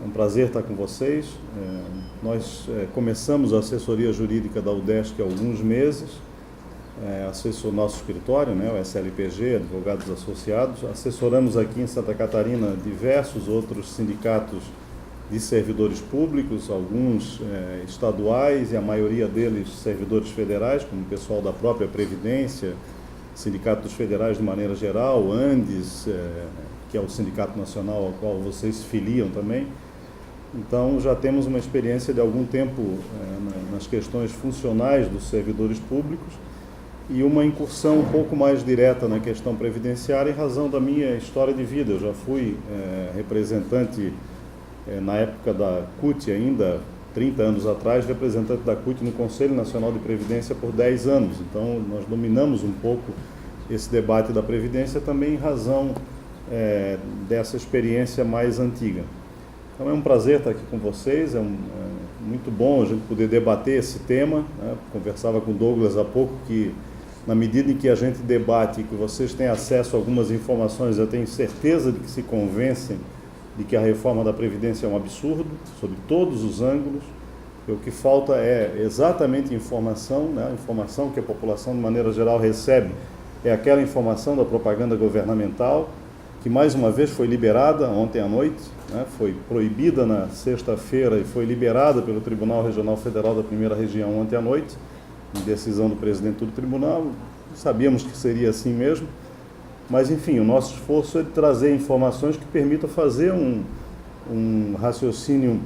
É um prazer estar com vocês. Nós começamos a assessoria jurídica da UDESC há alguns meses. Assessor nosso escritório, né, o SLPG, Advogados Associados. Assessoramos aqui em Santa Catarina diversos outros sindicatos de servidores públicos, alguns estaduais e a maioria deles servidores federais, como o pessoal da própria Previdência, Sindicato dos Federais de maneira geral, Andes, que é o sindicato nacional ao qual vocês se filiam também. Então, já temos uma experiência de algum tempo nas questões funcionais dos servidores públicos e uma incursão um pouco mais direta na questão previdenciária em razão da minha história de vida. Eu já fui representante, na época da CUT ainda, 30 anos atrás, representante da CUT no Conselho Nacional de Previdência por 10 anos. Então, nós dominamos um pouco esse debate da Previdência também em razão dessa experiência mais antiga. Então é um prazer estar aqui com vocês, muito bom a gente poder debater esse tema, né? Conversava com o Douglas há pouco que, na medida em que a gente debate e que vocês têm acesso a algumas informações, eu tenho certeza de que se convencem de que a reforma da Previdência é um absurdo, sob todos os ângulos. O que falta é exatamente informação, né? A informação que a população, de maneira geral, recebe é aquela informação da propaganda governamental, que mais uma vez foi liberada ontem à noite, né? Foi proibida na sexta-feira e foi liberada pelo Tribunal Regional Federal da Primeira Região ontem à noite, em decisão do presidente do tribunal. Sabíamos que seria assim mesmo, mas enfim, o nosso esforço é de trazer informações que permitam fazer um raciocínio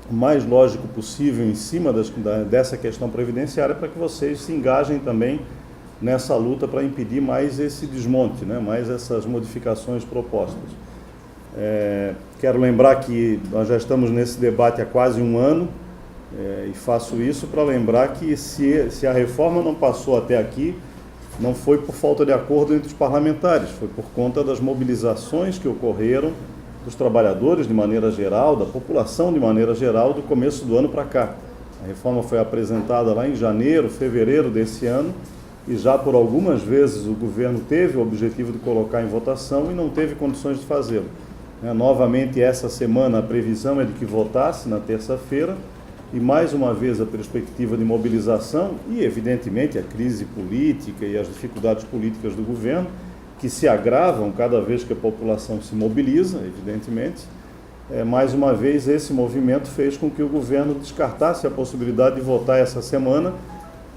o mais lógico possível em cima dessa questão previdenciária, para que vocês se engajem também nessa luta para impedir mais esse desmonte, né? Mais essas modificações propostas. Quero lembrar que nós já estamos nesse debate há quase um ano, e faço isso para lembrar que se a reforma não passou até aqui, não foi por falta de acordo entre os parlamentares, foi por conta das mobilizações que ocorreram dos trabalhadores de maneira geral, da população de maneira geral, do começo do ano para cá. A reforma foi apresentada lá em janeiro, fevereiro desse ano, e já por algumas vezes o governo teve o objetivo de colocar em votação e não teve condições de fazê-lo. Novamente, essa semana a previsão é de que votasse na terça-feira, e mais uma vez a perspectiva de mobilização e, evidentemente, a crise política e as dificuldades políticas do governo, que se agravam cada vez que a população se mobiliza, evidentemente. Mais uma vez, esse movimento fez com que o governo descartasse a possibilidade de votar essa semana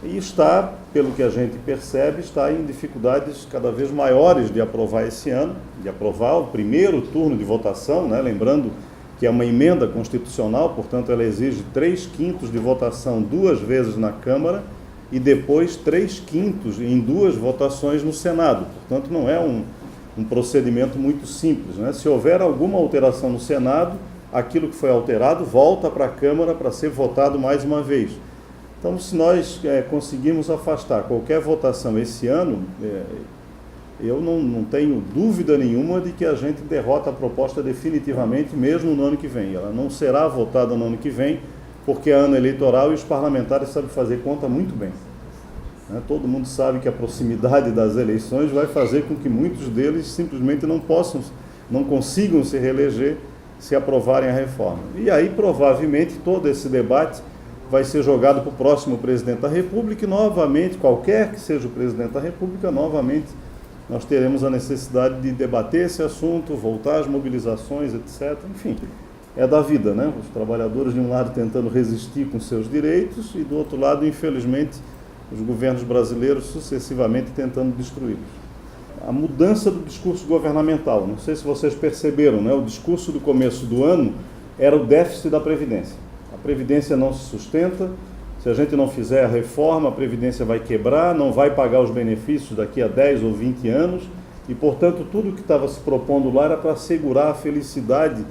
e está, pelo que a gente percebe, está em dificuldades cada vez maiores de aprovar esse ano, de aprovar o primeiro turno de votação, né? Lembrando que é uma emenda constitucional, portanto ela exige 3/5 de votação 2 vezes na Câmara e depois 3/5 em 2 votações no Senado. Portanto, não é um procedimento muito simples, né? Se houver alguma alteração no Senado, aquilo que foi alterado volta para a Câmara para ser votado mais uma vez. Então, se nós conseguirmos afastar qualquer votação esse ano, eu não tenho dúvida nenhuma de que a gente derrota a proposta definitivamente, mesmo no ano que vem. Ela não será votada no ano que vem, porque é ano eleitoral e os parlamentares sabem fazer conta muito bem. Todo mundo sabe que a proximidade das eleições vai fazer com que muitos deles simplesmente não consigam se reeleger se aprovarem a reforma. E aí, provavelmente, todo esse debate vai ser jogado para o próximo presidente da República e, novamente, qualquer que seja o presidente da República, novamente, nós teremos a necessidade de debater esse assunto, voltar às mobilizações, etc. Enfim, é da vida, né? Os trabalhadores, de um lado, tentando resistir com seus direitos e, do outro lado, infelizmente, os governos brasileiros sucessivamente tentando destruí-los. A mudança do discurso governamental, não sei se vocês perceberam, né? O discurso do começo do ano era o déficit da Previdência. A Previdência não se sustenta, se a gente não fizer a reforma, a Previdência vai quebrar, não vai pagar os benefícios daqui a 10 ou 20 anos, e, portanto, tudo que estava se propondo lá era para assegurar a felicidade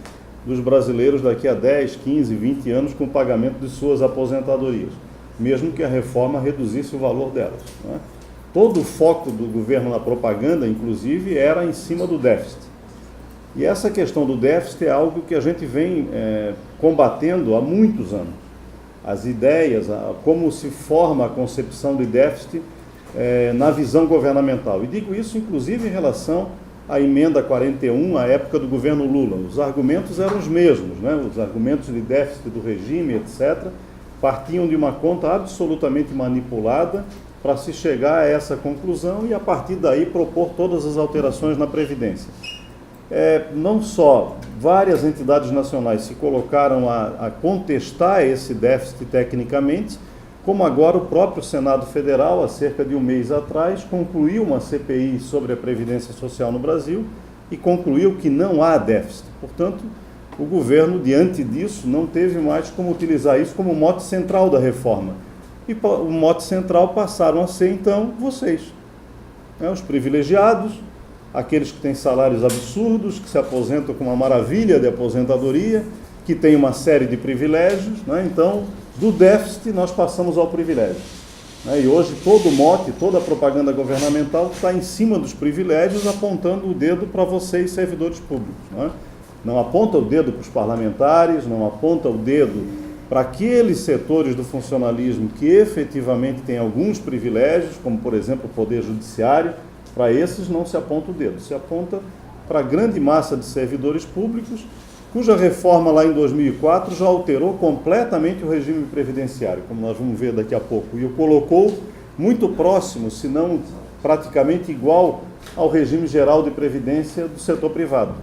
dos brasileiros daqui a 10, 15, 20 anos com o pagamento de suas aposentadorias, mesmo que a reforma reduzisse o valor delas, né? Todo o foco do governo na propaganda, inclusive, era em cima do déficit. E essa questão do déficit é algo que a gente vem combatendo há muitos anos. As ideias, como se forma a concepção de déficit na visão governamental. E digo isso, inclusive, em relação a emenda 41, à época do governo Lula. Os argumentos eram os mesmos, né? Os argumentos de déficit do regime, etc., partiam de uma conta absolutamente manipulada para se chegar a essa conclusão e, a partir daí, propor todas as alterações na Previdência. Não só várias entidades nacionais se colocaram a contestar esse déficit tecnicamente, como agora o próprio Senado Federal, há cerca de um mês atrás, concluiu uma CPI sobre a Previdência Social no Brasil e concluiu que não há déficit. Portanto, o governo, diante disso, não teve mais como utilizar isso como mote central da reforma. E o mote central passaram a ser, então, vocês, né? Os privilegiados, aqueles que têm salários absurdos, que se aposentam com uma maravilha de aposentadoria, que têm uma série de privilégios, né? Então, do déficit nós passamos ao privilégio, né? E hoje todo o mote, toda a propaganda governamental está em cima dos privilégios, apontando o dedo para vocês, servidores públicos, né? Não aponta o dedo para os parlamentares, não aponta o dedo para aqueles setores do funcionalismo que efetivamente têm alguns privilégios, como, por exemplo, o Poder Judiciário. Para esses não se aponta o dedo, se aponta para a grande massa de servidores públicos, cuja reforma lá em 2004 já alterou completamente o regime previdenciário, como nós vamos ver daqui a pouco, e o colocou muito próximo, se não praticamente igual ao regime geral de previdência do setor privado.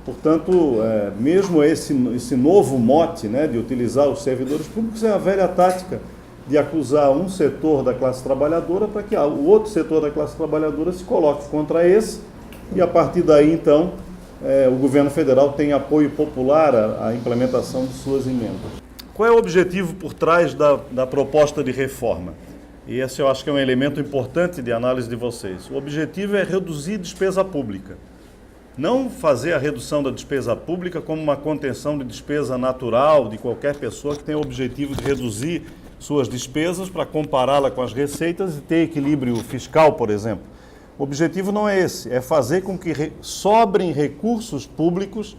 Portanto, mesmo esse novo mote, né, de utilizar os servidores públicos, é a velha tática de acusar um setor da classe trabalhadora para que o outro setor da classe trabalhadora se coloque contra esse, e a partir daí, então, o governo federal tem apoio popular à implementação de suas emendas. Qual é o objetivo por trás da proposta de reforma? E esse eu acho que é um elemento importante de análise de vocês. O objetivo é reduzir despesa pública. Não fazer a redução da despesa pública como uma contenção de despesa natural de qualquer pessoa que tenha o objetivo de reduzir suas despesas para compará-la com as receitas e ter equilíbrio fiscal, por exemplo. O objetivo não é esse, é fazer com que sobrem recursos públicos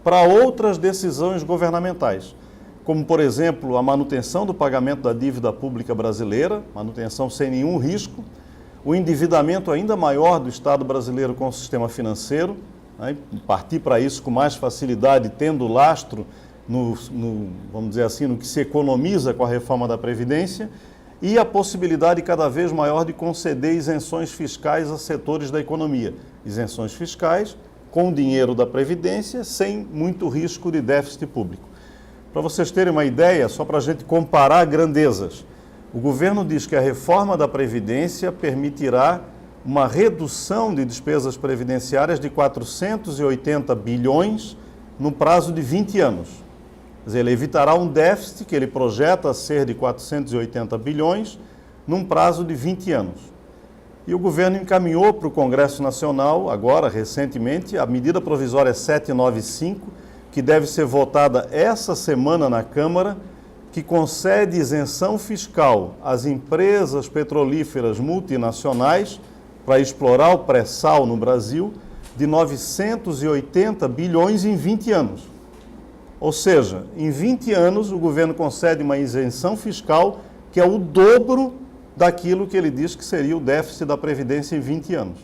para outras decisões governamentais, como, por exemplo, a manutenção do pagamento da dívida pública brasileira, manutenção sem nenhum risco, o endividamento ainda maior do Estado brasileiro com o sistema financeiro, né, partir para isso com mais facilidade, tendo lastro vamos dizer assim, no que se economiza com a reforma da Previdência, e a possibilidade cada vez maior de conceder isenções fiscais a setores da economia. Isenções fiscais com o dinheiro da Previdência, sem muito risco de déficit público. Para vocês terem uma ideia, só para a gente comparar grandezas, o governo diz que a reforma da Previdência permitirá uma redução de despesas previdenciárias de 480 bilhões no prazo de 20 anos. Quer dizer, ele evitará um déficit que ele projeta ser de 480 bilhões num prazo de 20 anos. E o governo encaminhou para o Congresso Nacional, agora, recentemente, a medida provisória 795, que deve ser votada essa semana na Câmara, que concede isenção fiscal às empresas petrolíferas multinacionais para explorar o pré-sal no Brasil de 980 bilhões em 20 anos. Ou seja, em 20 anos o governo concede uma isenção fiscal que é o dobro daquilo que ele diz que seria o déficit da Previdência em 20 anos.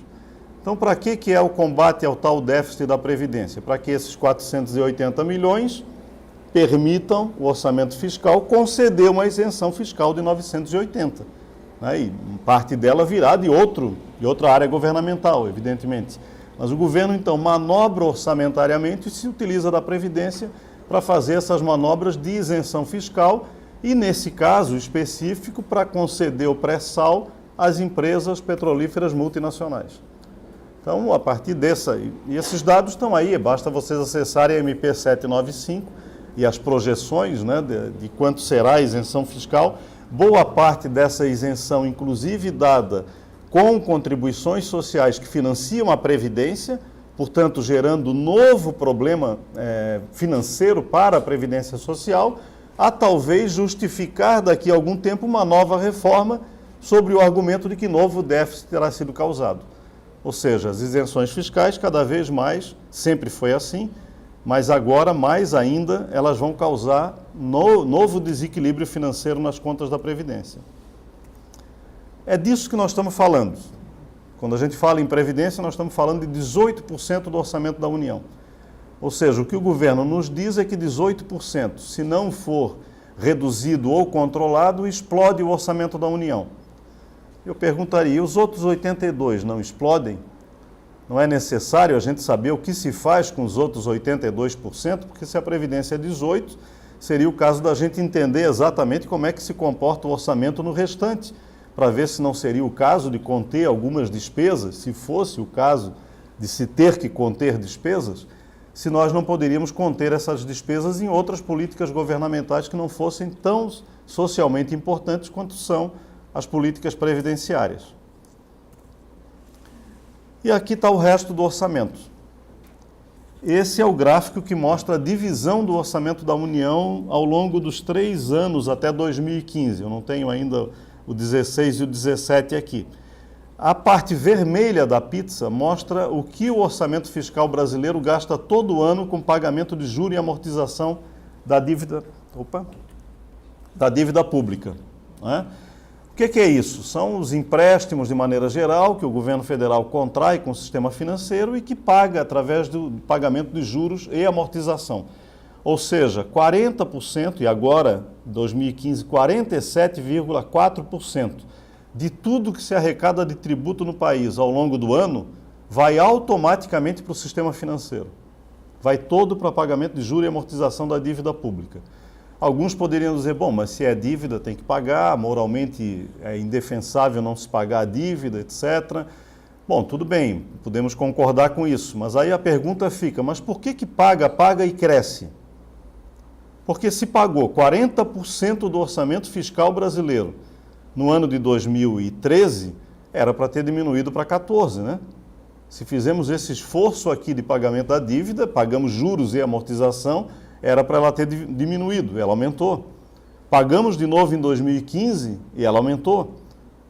Então, para que é o combate ao tal déficit da Previdência? Para que esses 480 milhões permitam o orçamento fiscal conceder uma isenção fiscal de 980. Né? E parte dela virá de outra área governamental, evidentemente. Mas o governo, então, manobra orçamentariamente e se utiliza da Previdência para fazer essas manobras de isenção fiscal e, nesse caso específico, para conceder o pré-sal às empresas petrolíferas multinacionais. Então, a partir e esses dados estão aí, basta vocês acessarem a MP 795 e as projeções, né, de quanto será a isenção fiscal. Boa parte dessa isenção, inclusive dada com contribuições sociais que financiam a Previdência, portanto, gerando novo problema financeiro para a Previdência Social, a talvez justificar daqui a algum tempo uma nova reforma sobre o argumento de que novo déficit terá sido causado. Ou seja, as isenções fiscais cada vez mais, sempre foi assim, mas agora mais ainda elas vão causar novo desequilíbrio financeiro nas contas da Previdência. É disso que nós estamos falando. Quando a gente fala em Previdência, nós estamos falando de 18% do orçamento da União. Ou seja, o que o governo nos diz é que 18%, se não for reduzido ou controlado, explode o orçamento da União. Eu perguntaria, os outros 82% não explodem? Não é necessário a gente saber o que se faz com os outros 82%, porque se a Previdência é 18%, seria o caso da gente entender exatamente como é que se comporta o orçamento no restante, para ver se não seria o caso de conter algumas despesas, se fosse o caso de se ter que conter despesas, se nós não poderíamos conter essas despesas em outras políticas governamentais que não fossem tão socialmente importantes quanto são as políticas previdenciárias. E aqui está o resto do orçamento. Esse é o gráfico que mostra a divisão do orçamento da União ao longo dos 3 anos até 2015. Eu não tenho ainda o 16 e o 17 aqui. A parte vermelha da pizza mostra o que o orçamento fiscal brasileiro gasta todo ano com pagamento de juros e amortização da dívida pública. Né? O que é isso? São os empréstimos, de maneira geral, que o governo federal contrai com o sistema financeiro e que paga através do pagamento de juros e amortização. Ou seja, 40%, e agora, em 2015, 47,4% de tudo que se arrecada de tributo no país ao longo do ano vai automaticamente para o sistema financeiro. Vai todo para pagamento de juros e amortização da dívida pública. Alguns poderiam dizer, bom, mas se é dívida tem que pagar, moralmente é indefensável não se pagar a dívida, etc. Bom, tudo bem, podemos concordar com isso, mas aí a pergunta fica, mas por que paga e cresce? Porque se pagou 40% do orçamento fiscal brasileiro no ano de 2013, era para ter diminuído para 14%, né? Se fizemos esse esforço aqui de pagamento da dívida, pagamos juros e amortização, era para ela ter diminuído, ela aumentou. Pagamos de novo em 2015 e ela aumentou.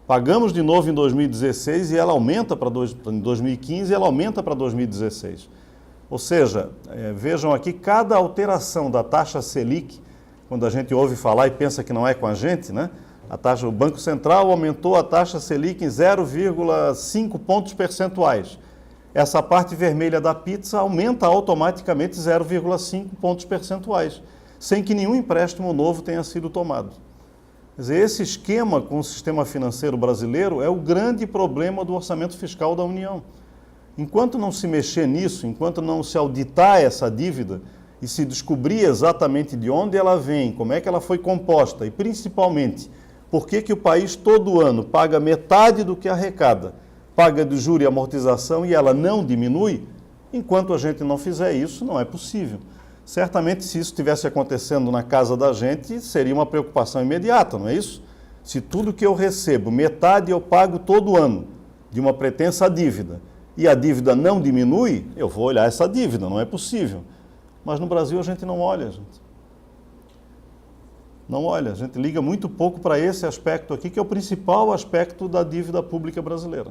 Pagamos de novo em 2016 e ela aumenta para 2015 e ela aumenta para 2016. Ou seja, vejam aqui, cada alteração da taxa Selic, quando a gente ouve falar e pensa que não é com a gente, né? O Banco Central aumentou a taxa Selic em 0,5 pontos percentuais. Essa parte vermelha da pizza aumenta automaticamente 0,5 pontos percentuais, sem que nenhum empréstimo novo tenha sido tomado. Quer dizer, esse esquema com o sistema financeiro brasileiro é o grande problema do orçamento fiscal da União. Enquanto não se mexer nisso, enquanto não se auditar essa dívida e se descobrir exatamente de onde ela vem, como é que ela foi composta e, principalmente, por que o país todo ano paga metade do que arrecada, paga de juros e amortização e ela não diminui, enquanto a gente não fizer isso, não é possível. Certamente, se isso estivesse acontecendo na casa da gente, seria uma preocupação imediata, não é isso? Se tudo que eu recebo, metade eu pago todo ano de uma pretensa dívida, e a dívida não diminui, eu vou olhar essa dívida, não é possível. Mas no Brasil a gente não olha, gente. Não olha, a gente liga muito pouco para esse aspecto aqui, que é o principal aspecto da dívida pública brasileira.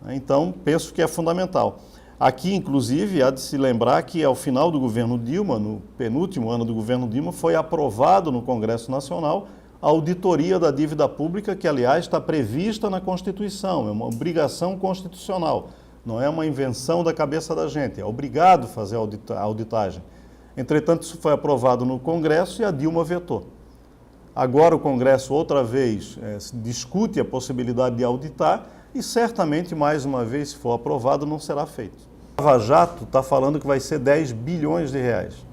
Então, penso que é fundamental. Aqui, inclusive, há de se lembrar que ao final do governo Dilma, no penúltimo ano do governo Dilma, foi aprovado no Congresso Nacional a auditoria da dívida pública, que, aliás, está prevista na Constituição, é uma obrigação constitucional, não é uma invenção da cabeça da gente, é obrigado fazer a auditagem. Entretanto, isso foi aprovado no Congresso e a Dilma vetou. Agora o Congresso, outra vez, discute a possibilidade de auditar e certamente, mais uma vez, se for aprovado, não será feito. A Lava Jato está falando que vai ser 10 bilhões de reais.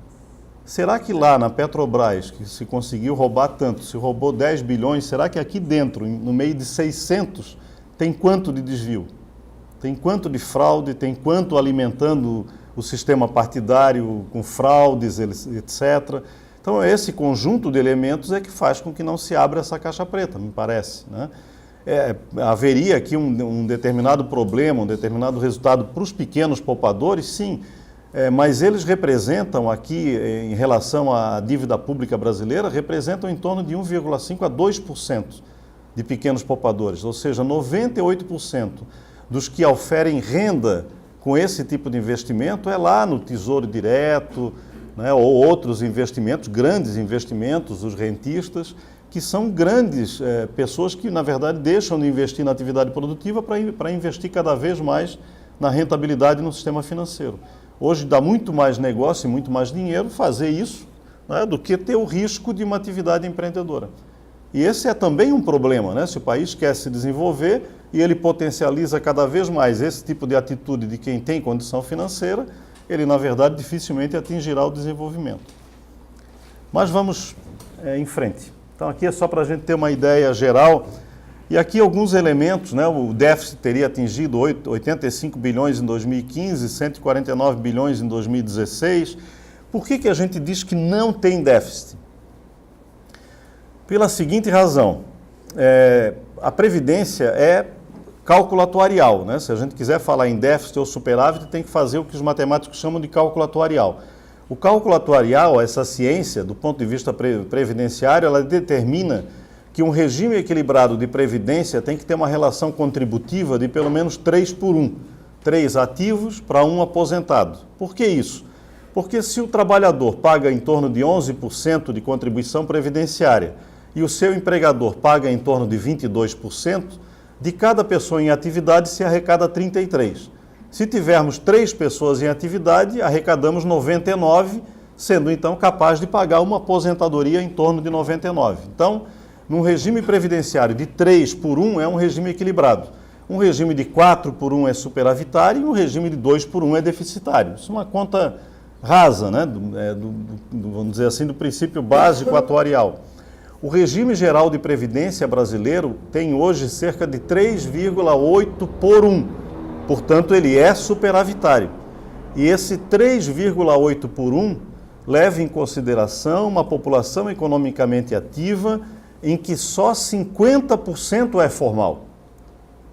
Será que lá na Petrobras, que se conseguiu roubar tanto, se roubou 10 bilhões, será que aqui dentro, no meio de 600, tem quanto de desvio? Tem quanto de fraude? Tem quanto alimentando o sistema partidário com fraudes, etc.? Então, esse conjunto de elementos é que faz com que não se abra essa caixa preta, me parece, né? Haveria aqui um determinado problema, um determinado resultado para os pequenos poupadores, sim, mas eles representam aqui, em relação à dívida pública brasileira, representam em torno de 1,5% a 2% de pequenos poupadores, ou seja, 98% dos que oferem renda com esse tipo de investimento é lá no Tesouro Direto, né, ou outros investimentos, grandes investimentos, os rentistas, que são grandes pessoas que, na verdade, deixam de investir na atividade produtiva para investir cada vez mais na rentabilidade no sistema financeiro. Hoje dá muito mais negócio e muito mais dinheiro fazer isso, né, do que ter o risco de uma atividade empreendedora. E esse é também um problema, né? Se o país quer se desenvolver e ele potencializa cada vez mais esse tipo de atitude de quem tem condição financeira, ele, na verdade, dificilmente atingirá o desenvolvimento. Mas vamos em frente. Então, aqui é só para a gente ter uma ideia geral. E aqui alguns elementos, né? O déficit teria atingido 85 bilhões em 2015, 149 bilhões em 2016. Por que a gente diz que não tem déficit? Pela seguinte razão, a Previdência é cálculo atuarial, né? Se a gente quiser falar em déficit ou superávit, tem que fazer o que os matemáticos chamam de cálculo atuarial. O cálculo atuarial, essa ciência, do ponto de vista previdenciário, ela determina que um regime equilibrado de previdência tem que ter uma relação contributiva de pelo menos 3:1. 3 ativos para 1 aposentado. Por que isso? Porque se o trabalhador paga em torno de 11% de contribuição previdenciária e o seu empregador paga em torno de 22%, de cada pessoa em atividade se arrecada 33%. Se tivermos 3 pessoas em atividade, arrecadamos 99%, sendo então capaz de pagar uma aposentadoria em torno de 99%. Então, num regime previdenciário de 3:1 é um regime equilibrado. Um regime de 4:1 é superavitário e um regime de 2:1 é deficitário. Isso é uma conta rasa, né? Vamos dizer assim, do princípio básico atuarial. O regime geral de previdência brasileiro tem hoje cerca de 3,8:1. Portanto, ele é superavitário. E esse 3,8:1 leva em consideração uma população economicamente ativa em que só 50% é formal.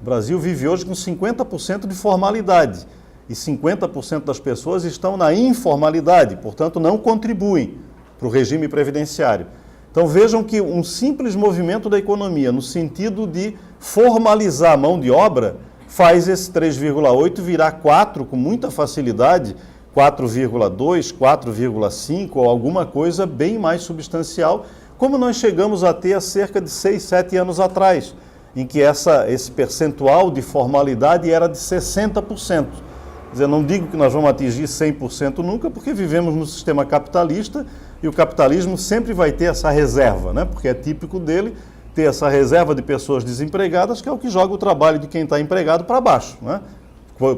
O Brasil vive hoje com 50% de formalidade e 50% das pessoas estão na informalidade, portanto não contribuem para o regime previdenciário. Então vejam que um simples movimento da economia no sentido de formalizar a mão de obra faz esse 3,8 virar 4 com muita facilidade, 4,2, 4,5 ou alguma coisa bem mais substancial, como nós chegamos a ter há cerca de 6, 7 anos atrás, em que esse percentual de formalidade era de 60%. Quer dizer, não digo que nós vamos atingir 100% nunca, porque vivemos no sistema capitalista e o capitalismo sempre vai ter essa reserva, né? Porque é típico dele ter essa reserva de pessoas desempregadas, que é o que joga o trabalho de quem está empregado para baixo, né?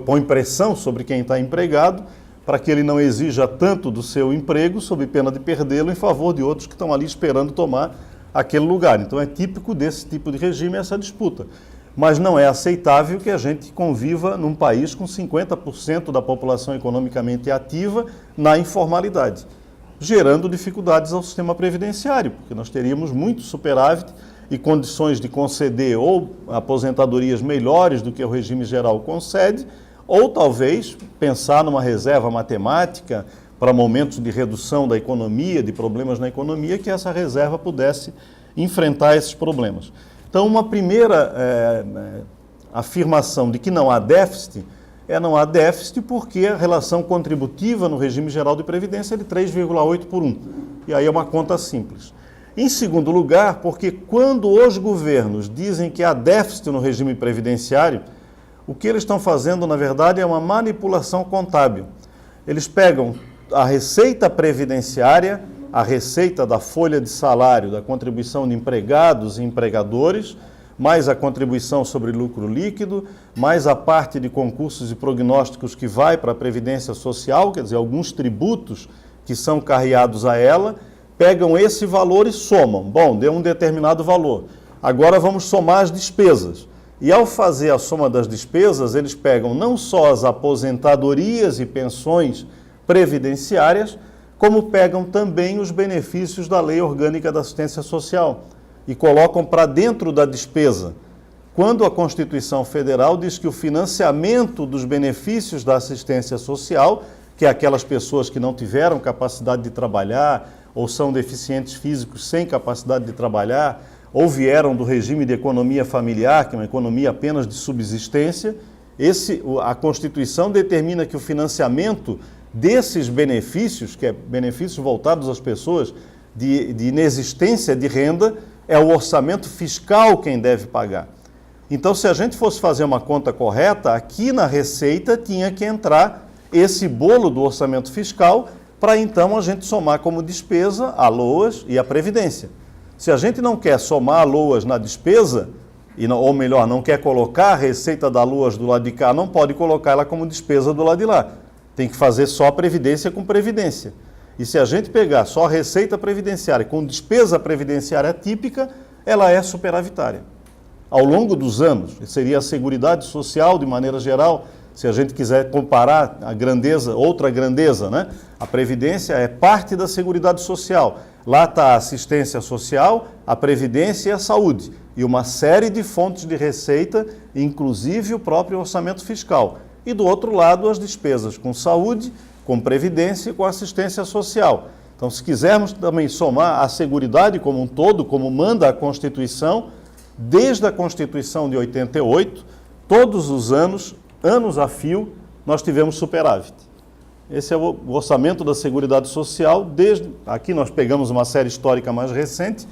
Põe pressão sobre quem está empregado para que ele não exija tanto do seu emprego, sob pena de perdê-lo, em favor de outros que estão ali esperando tomar aquele lugar. Então é típico desse tipo de regime essa disputa. Mas não é aceitável que a gente conviva num país com 50% da população economicamente ativa na informalidade, gerando dificuldades ao sistema previdenciário, porque nós teríamos muito superávit e condições de conceder ou aposentadorias melhores do que o regime geral concede, ou talvez pensar numa reserva matemática para momentos de redução da economia, de problemas na economia, que essa reserva pudesse enfrentar esses problemas. Então, uma primeira afirmação de que não há déficit não há déficit porque a relação contributiva no regime geral de previdência é de 3,8:1. E aí é uma conta simples. Em segundo lugar, porque quando os governos dizem que há déficit no regime previdenciário, o que eles estão fazendo, na verdade, é uma manipulação contábil. Eles pegam a receita previdenciária, a receita da folha de salário, da contribuição de empregados e empregadores, mais a contribuição sobre lucro líquido, mais a parte de concursos e prognósticos que vai para a Previdência Social, quer dizer, alguns tributos que são carreados a ela, pegam esse valor e somam. Bom, deu um determinado valor. Agora vamos somar as despesas. E ao fazer a soma das despesas, eles pegam não só as aposentadorias e pensões previdenciárias, como pegam também os benefícios da Lei Orgânica da Assistência Social e colocam para dentro da despesa. Quando a Constituição Federal diz que o financiamento dos benefícios da assistência social, que é aquelas pessoas que não tiveram capacidade de trabalhar ou são deficientes físicos sem capacidade de trabalhar, ou vieram do regime de economia familiar, que é uma economia apenas de subsistência, a Constituição determina que o financiamento desses benefícios, que é benefícios voltados às pessoas de inexistência de renda, é o orçamento fiscal quem deve pagar. Então, se a gente fosse fazer uma conta correta, aqui na Receita tinha que entrar esse bolo do orçamento fiscal para então a gente somar como despesa a LOAS e a Previdência. Se a gente não quer somar a LOAS na despesa, ou melhor, não quer colocar a receita da LOAS do lado de cá, não pode colocar ela como despesa do lado de lá. Tem que fazer só a Previdência com Previdência. E se a gente pegar só a receita previdenciária com despesa previdenciária típica, ela é superavitária. Ao longo dos anos, seria a Seguridade Social de maneira geral, se a gente quiser comparar a grandeza, outra grandeza, né? A Previdência é parte da Seguridade Social. Lá está a assistência social, a Previdência e a saúde. E uma série de fontes de receita, inclusive o próprio orçamento fiscal. E do outro lado, as despesas com saúde, com Previdência e com assistência social. Então, se quisermos também somar a Seguridade como um todo, como manda a Constituição, desde a Constituição de 88, todos os anos, anos a fio, nós tivemos superávit. Esse é o orçamento da Seguridade Social, aqui nós pegamos uma série histórica mais recente,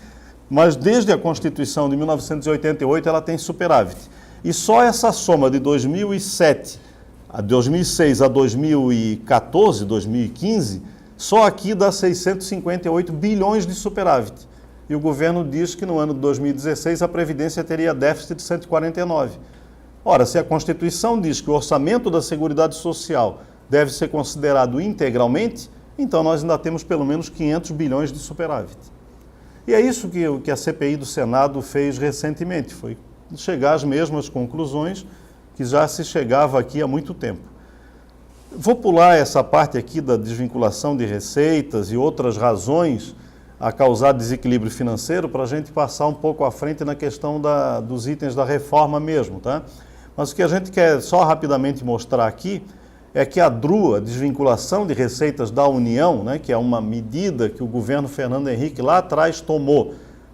mas desde a Constituição de 1988 ela tem superávit. E só essa soma de 2006 a 2014, 2015, só aqui dá 658 bilhões de superávit. E o governo diz que no ano de 2016 a Previdência teria déficit de 149. Ora, se a Constituição diz que o orçamento da Seguridade Social deve ser considerado integralmente, então nós ainda temos pelo menos 500 bilhões de superávit. E é isso que a CPI do Senado fez recentemente, foi chegar às mesmas conclusões que já se chegava aqui há muito tempo. Vou pular essa parte aqui da desvinculação de receitas e outras razões a causar desequilíbrio financeiro para a gente passar um pouco à frente na questão dos itens da reforma mesmo, tá? Mas o que a gente quer só rapidamente mostrar aqui é que a DRU, a desvinculação de receitas da União, né, que é uma medida que o governo Fernando Henrique lá atrás tomou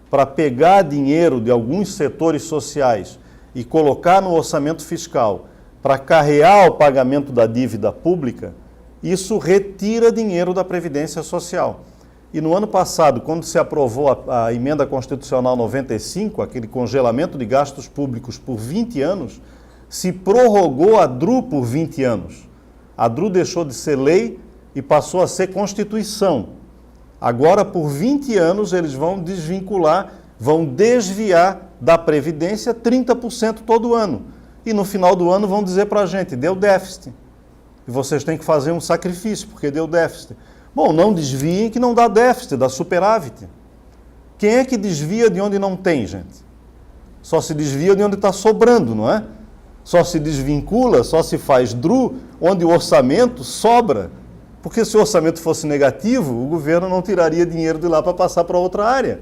para pegar dinheiro de alguns setores sociais e colocar no orçamento fiscal para carrear o pagamento da dívida pública, isso retira dinheiro da Previdência Social. E no ano passado, quando se aprovou a emenda constitucional 95, aquele congelamento de gastos públicos por 20 anos, se prorrogou a DRU por 20 anos. A DRU deixou de ser lei e passou a ser Constituição. Agora, por 20 anos, eles vão desvincular, vão desviar da Previdência 30% todo ano. E no final do ano vão dizer para a gente, deu déficit. E vocês têm que fazer um sacrifício, porque deu déficit. Bom, não desviem que não dá déficit, dá superávit. Quem é que desvia de onde não tem, gente? Só se desvia de onde está sobrando, não é? Só se desvincula, só se faz DRU, onde o orçamento sobra. Porque se o orçamento fosse negativo, o governo não tiraria dinheiro de lá para passar para outra área.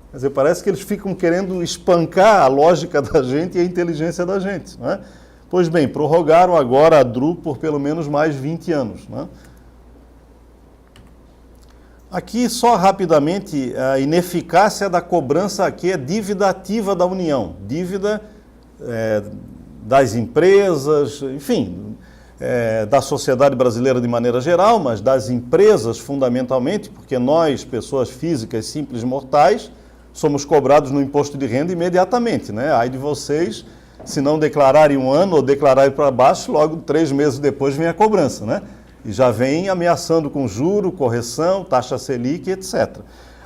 Quer dizer, parece que eles ficam querendo espancar a lógica da gente e a inteligência da gente, não é? Pois bem, prorrogaram agora a DRU por pelo menos mais 20 anos, não é? Aqui, só rapidamente, a ineficácia da cobrança aqui é dívida ativa da União, dívida das empresas, enfim, da sociedade brasileira de maneira geral, mas das empresas fundamentalmente, porque nós, pessoas físicas simples mortais, somos cobrados no imposto de renda imediatamente, né? Ai de vocês, se não declararem um ano ou declararem para baixo, logo 3 meses depois vem a cobrança, né? E já vem ameaçando com juro, correção, taxa Selic, etc.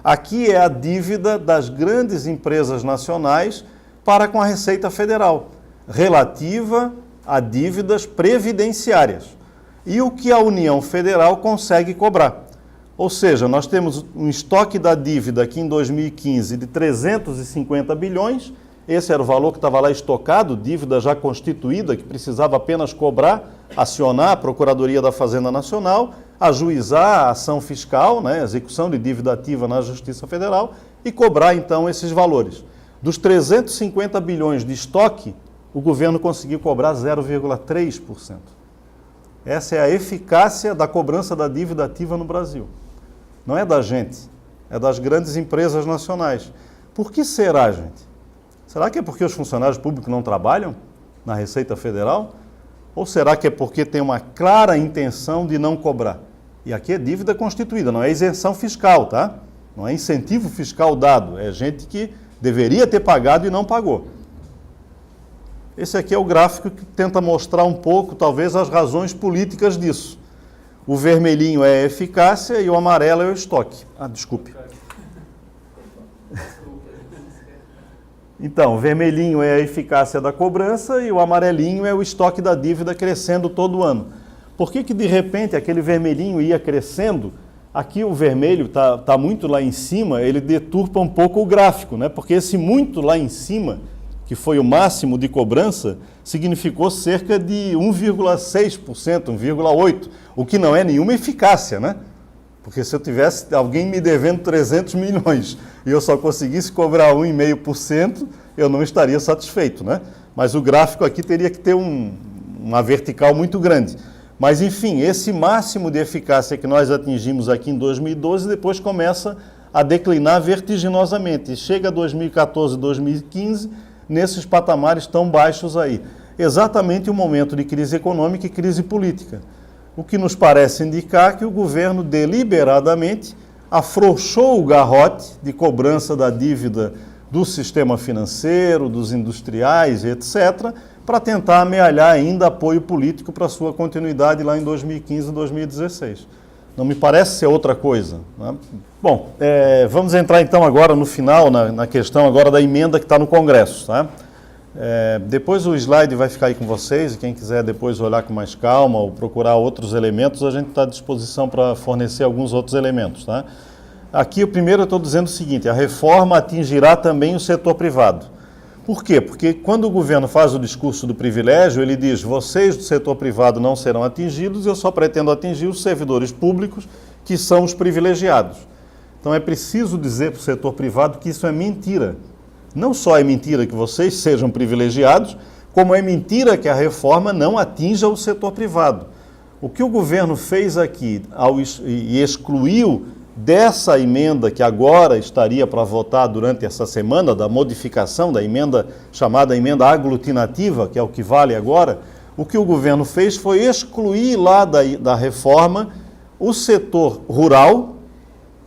Aqui é a dívida das grandes empresas nacionais para com a Receita Federal, relativa a dívidas previdenciárias. E o que a União Federal consegue cobrar. Ou seja, nós temos um estoque da dívida aqui em 2015 de 350 bilhões, esse era o valor que estava lá estocado, dívida já constituída, que precisava apenas cobrar, acionar a Procuradoria da Fazenda Nacional, ajuizar a ação fiscal, né, execução de dívida ativa na Justiça Federal e cobrar então esses valores. Dos 350 bilhões de estoque, o governo conseguiu cobrar 0,3%. Essa é a eficácia da cobrança da dívida ativa no Brasil. Não é da gente, é das grandes empresas nacionais. Por que será, gente? Será que é porque os funcionários públicos não trabalham na Receita Federal? Ou será que é porque tem uma clara intenção de não cobrar? E aqui é dívida constituída, não é isenção fiscal, tá? Não é incentivo fiscal dado, é gente que Deveria ter pagado e não pagou. Esse aqui é o gráfico que tenta mostrar um pouco, talvez, as razões políticas disso. O vermelhinho é a eficácia e o amarelo é o estoque. Desculpe. Então, o vermelhinho é a eficácia da cobrança e o amarelinho é o estoque da dívida crescendo todo ano. Por que de repente aquele vermelhinho ia crescendo? Aqui o vermelho está muito lá em cima, ele deturpa um pouco o gráfico, né? Porque esse muito lá em cima, que foi o máximo de cobrança, significou cerca de 1,6%, 1,8%, o que não é nenhuma eficácia, né? Porque se eu tivesse alguém me devendo 300 milhões e eu só conseguisse cobrar 1,5%, eu não estaria satisfeito, né? Mas o gráfico aqui teria que ter uma vertical muito grande. Mas, enfim, esse máximo de eficácia que nós atingimos aqui em 2012, depois começa a declinar vertiginosamente. E chega a 2014, 2015, nesses patamares tão baixos aí. Exatamente o momento de crise econômica e crise política. O que nos parece indicar que o governo deliberadamente afrouxou o garrote de cobrança da dívida do sistema financeiro, dos industriais, etc., para tentar amealhar ainda apoio político para sua continuidade lá em 2015 e 2016. Não me parece ser outra coisa, né? Bom, vamos entrar então agora no final, na questão agora da emenda que está no Congresso, tá? Depois o slide vai ficar aí com vocês, e quem quiser depois olhar com mais calma ou procurar outros elementos, a gente está à disposição para fornecer alguns outros elementos, tá? Aqui, o primeiro, eu estou dizendo o seguinte: a reforma atingirá também o setor privado. Por quê? Porque quando o governo faz o discurso do privilégio, ele diz: vocês do setor privado não serão atingidos, eu só pretendo atingir os servidores públicos, que são os privilegiados. Então é preciso dizer para o setor privado que isso é mentira. Não só é mentira que vocês sejam privilegiados, como é mentira que a reforma não atinja o setor privado. O que o governo fez aqui e excluiu dessa emenda que agora estaria para votar durante essa semana, da modificação da emenda chamada emenda aglutinativa, que é o que vale agora, o que o governo fez foi excluir lá da reforma o setor rural,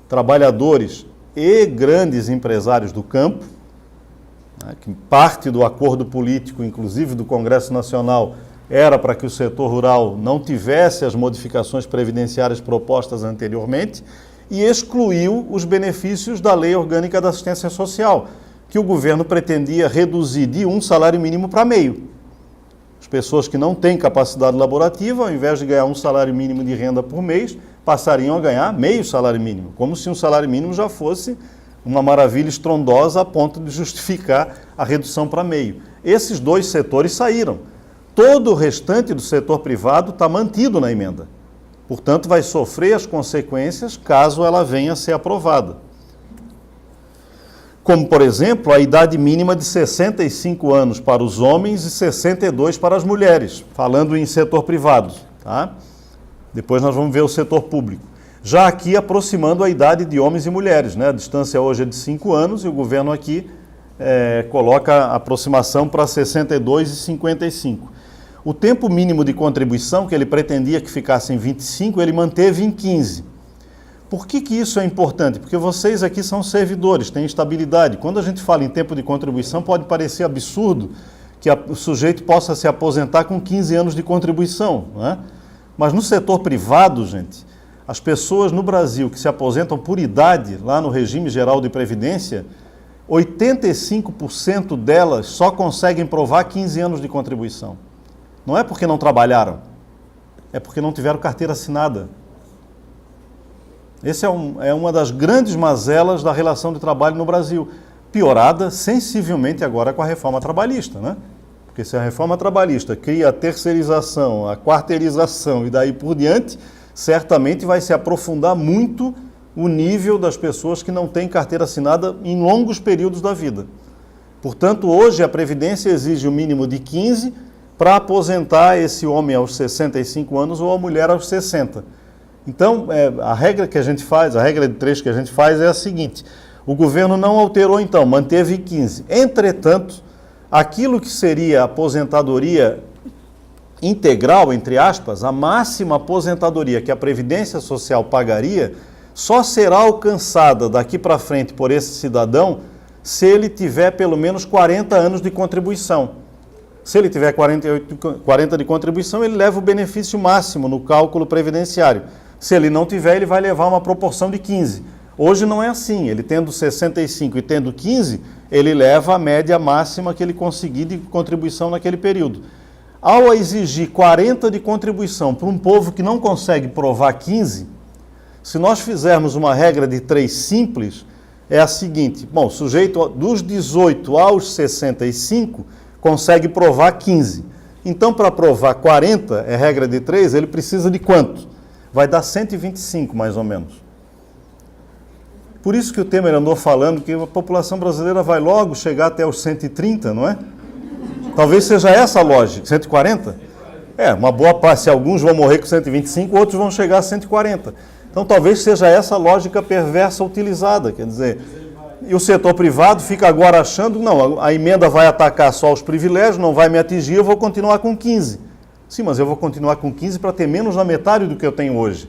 trabalhadores e grandes empresários do campo, que parte do acordo político, inclusive do Congresso Nacional, era para que o setor rural não tivesse as modificações previdenciárias propostas anteriormente, e excluiu os benefícios da Lei Orgânica da Assistência Social, que o governo pretendia reduzir de 1 salário mínimo para meio. As pessoas que não têm capacidade laborativa, ao invés de ganhar 1 salário mínimo de renda por mês, passariam a ganhar meio salário mínimo, como se um salário mínimo já fosse uma maravilha estrondosa a ponto de justificar a redução para meio. Esses dois setores saíram. Todo o restante do setor privado está mantido na emenda. Portanto, vai sofrer as consequências caso ela venha a ser aprovada. Como, por exemplo, a idade mínima de 65 anos para os homens e 62 para as mulheres, falando em setor privado, tá? Depois nós vamos ver o setor público. Já aqui aproximando a idade de homens e mulheres, né? A distância hoje é de 5 anos e o governo aqui coloca a aproximação para 62 e 55. O tempo mínimo de contribuição, que ele pretendia que ficasse em 25, ele manteve em 15. Por que isso é importante? Porque vocês aqui são servidores, têm estabilidade. Quando a gente fala em tempo de contribuição, pode parecer absurdo que o sujeito possa se aposentar com 15 anos de contribuição, né? Mas no setor privado, gente, as pessoas no Brasil que se aposentam por idade, lá no regime geral de previdência, 85% delas só conseguem provar 15 anos de contribuição. Não é porque não trabalharam, é porque não tiveram carteira assinada. Essa é uma das grandes mazelas da relação de trabalho no Brasil, piorada sensivelmente agora com a reforma trabalhista, né? Porque se a reforma trabalhista cria a terceirização, a quarteirização e daí por diante, certamente vai se aprofundar muito o nível das pessoas que não têm carteira assinada em longos períodos da vida. Portanto, hoje a Previdência exige o mínimo de 15 para aposentar esse homem aos 65 anos ou a mulher aos 60. Então, a regra que a gente faz, a regra de 3 que a gente faz é a seguinte: o governo não alterou então, manteve 15. Entretanto, aquilo que seria aposentadoria integral, entre aspas, a máxima aposentadoria que a Previdência Social pagaria, só será alcançada daqui para frente por esse cidadão se ele tiver pelo menos 40 anos de contribuição. Se ele tiver 40 de contribuição, ele leva o benefício máximo no cálculo previdenciário. Se ele não tiver, ele vai levar uma proporção de 15. Hoje não é assim. Ele tendo 65 e tendo 15, ele leva a média máxima que ele conseguir de contribuição naquele período. Ao exigir 40 de contribuição para um povo que não consegue provar 15, se nós fizermos uma regra de 3 simples, é a seguinte: bom, o sujeito dos 18 aos 65 consegue provar 15. Então, para provar 40, é regra de 3, ele precisa de quanto? Vai dar 125, mais ou menos. Por isso que o Temer andou falando que a população brasileira vai logo chegar até os 130, não é? Talvez seja essa a lógica. 140? Uma boa parte. Se alguns vão morrer com 125, outros vão chegar a 140. Então, talvez seja essa a lógica perversa utilizada. Quer dizer, e o setor privado fica agora achando, não, a emenda vai atacar só os privilégios, não vai me atingir, eu vou continuar com 15. Sim, mas eu vou continuar com 15 para ter menos da metade do que eu tenho hoje.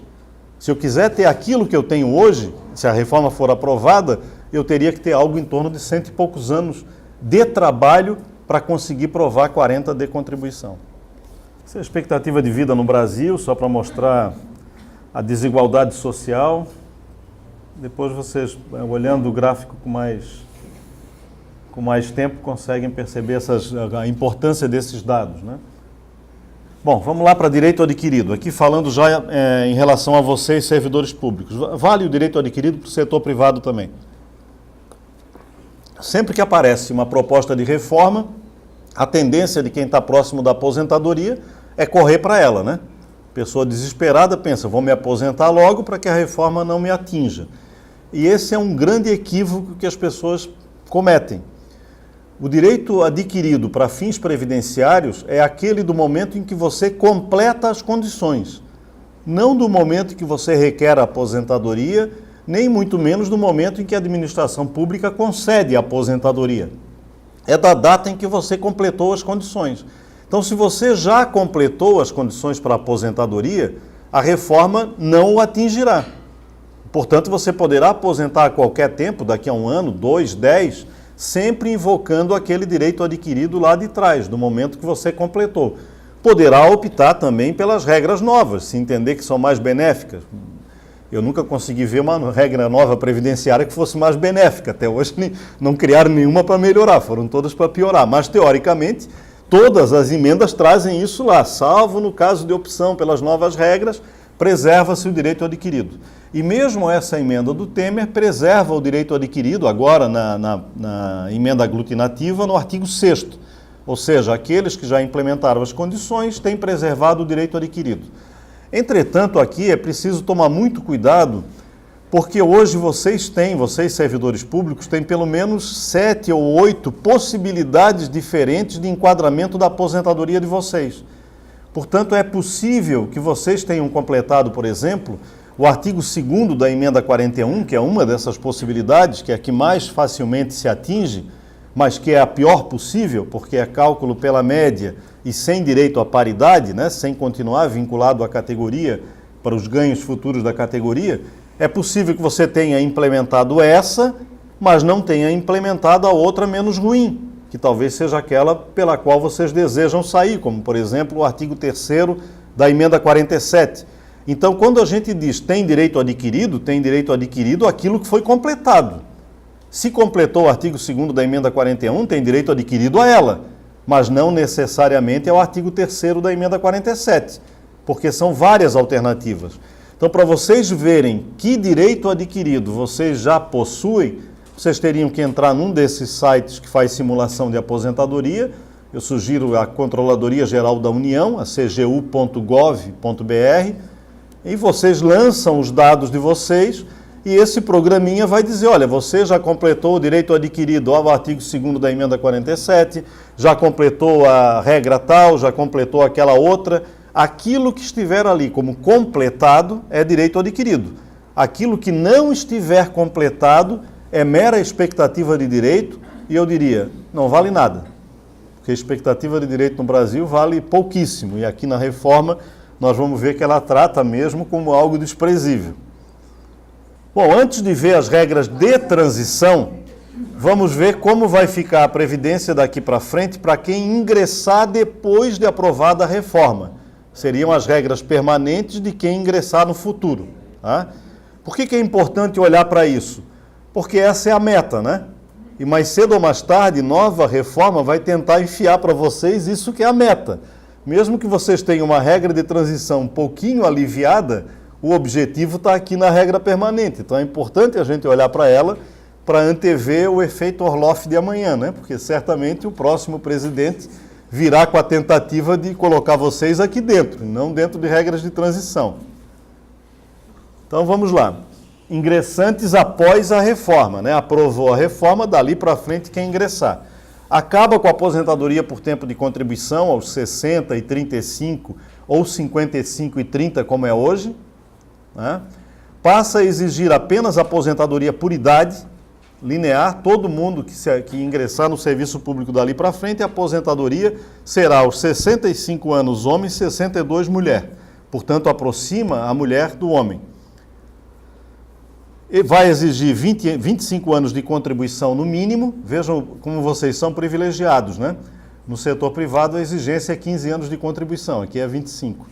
Se eu quiser ter aquilo que eu tenho hoje, se a reforma for aprovada, eu teria que ter algo em torno de 100 e poucos anos de trabalho para conseguir provar 40 de contribuição. Essa é a expectativa de vida no Brasil, só para mostrar a desigualdade social. Depois vocês, olhando o gráfico com mais tempo, conseguem perceber a importância desses dados, né? Bom, vamos lá para direito adquirido. Aqui falando já em relação a vocês, servidores públicos. Vale o direito adquirido para o setor privado também. Sempre que aparece uma proposta de reforma, a tendência de quem está próximo da aposentadoria é correr para ela, né? Pessoa desesperada pensa, vou me aposentar logo para que a reforma não me atinja. E esse é um grande equívoco que as pessoas cometem. O direito adquirido para fins previdenciários é aquele do momento em que você completa as condições, não do momento em que você requer a aposentadoria, nem muito menos do momento em que a administração pública concede a aposentadoria. É da data em que você completou as condições. Então, se você já completou as condições para a aposentadoria, a reforma não o atingirá. Portanto, você poderá aposentar a qualquer tempo, daqui a 1 ano, 2, 10, sempre invocando aquele direito adquirido lá de trás, do momento que você completou. Poderá optar também pelas regras novas, se entender que são mais benéficas. Eu nunca consegui ver uma regra nova previdenciária que fosse mais benéfica. Até hoje não criaram nenhuma para melhorar, foram todas para piorar. Mas, teoricamente, todas as emendas trazem isso lá, salvo no caso de opção pelas novas regras, preserva-se o direito adquirido. E mesmo essa emenda do Temer preserva o direito adquirido, agora na emenda aglutinativa, no artigo 6º. Ou seja, aqueles que já implementaram as condições têm preservado o direito adquirido. Entretanto, aqui é preciso tomar muito cuidado, porque hoje vocês servidores públicos, têm pelo menos 7 ou 8 possibilidades diferentes de enquadramento da aposentadoria de vocês. Portanto, é possível que vocês tenham completado, por exemplo, o artigo 2º da emenda 41, que é uma dessas possibilidades, que é a que mais facilmente se atinge, mas que é a pior possível, porque é cálculo pela média e sem direito à paridade, né, sem continuar vinculado à categoria, para os ganhos futuros da categoria. É possível que você tenha implementado essa, mas não tenha implementado a outra menos ruim, que talvez seja aquela pela qual vocês desejam sair, como, por exemplo, o artigo 3º da emenda 47. Então, quando a gente diz tem direito adquirido aquilo que foi completado. Se completou o artigo 2º da emenda 41, tem direito adquirido a ela, mas não necessariamente ao artigo 3º da emenda 47, porque são várias alternativas. Então, para vocês verem que direito adquirido vocês já possuem, vocês teriam que entrar num desses sites que faz simulação de aposentadoria. Eu sugiro a Controladoria Geral da União, a cgu.gov.br, e vocês lançam os dados de vocês e esse programinha vai dizer, olha, você já completou o direito adquirido ao artigo 2º da emenda 47, já completou a regra tal, já completou aquela outra. Aquilo que estiver ali como completado é direito adquirido. Aquilo que não estiver completado é mera expectativa de direito e eu diria, não vale nada. Porque a expectativa de direito no Brasil vale pouquíssimo e aqui na reforma nós vamos ver que ela trata mesmo como algo desprezível. Bom, antes de ver as regras de transição, vamos ver como vai ficar a Previdência daqui para frente para quem ingressar depois de aprovada a reforma. Seriam as regras permanentes de quem ingressar no futuro. Tá? Por que é importante olhar para isso? Porque essa é a meta, né? E mais cedo ou mais tarde, nova reforma vai tentar enfiar para vocês isso que é a meta. Mesmo que vocês tenham uma regra de transição um pouquinho aliviada, o objetivo está aqui na regra permanente. Então é importante a gente olhar para ela para antever o efeito Orloff de amanhã, né? Porque certamente o próximo presidente virá com a tentativa de colocar vocês aqui dentro, não dentro de regras de transição. Então vamos lá. Ingressantes após a reforma, né? Aprovou a reforma, dali para frente quem ingressar. Acaba com a aposentadoria por tempo de contribuição aos 60 e 35 ou 55 e 30, como é hoje, né? Passa a exigir apenas aposentadoria por idade, linear, todo mundo que ingressar no serviço público dali para frente, a aposentadoria será aos 65 anos homem, 62 mulher. Portanto, aproxima a mulher do homem. E vai exigir 25 anos de contribuição no mínimo. Vejam como vocês são privilegiados, né? No setor privado a exigência é 15 anos de contribuição, aqui é 25.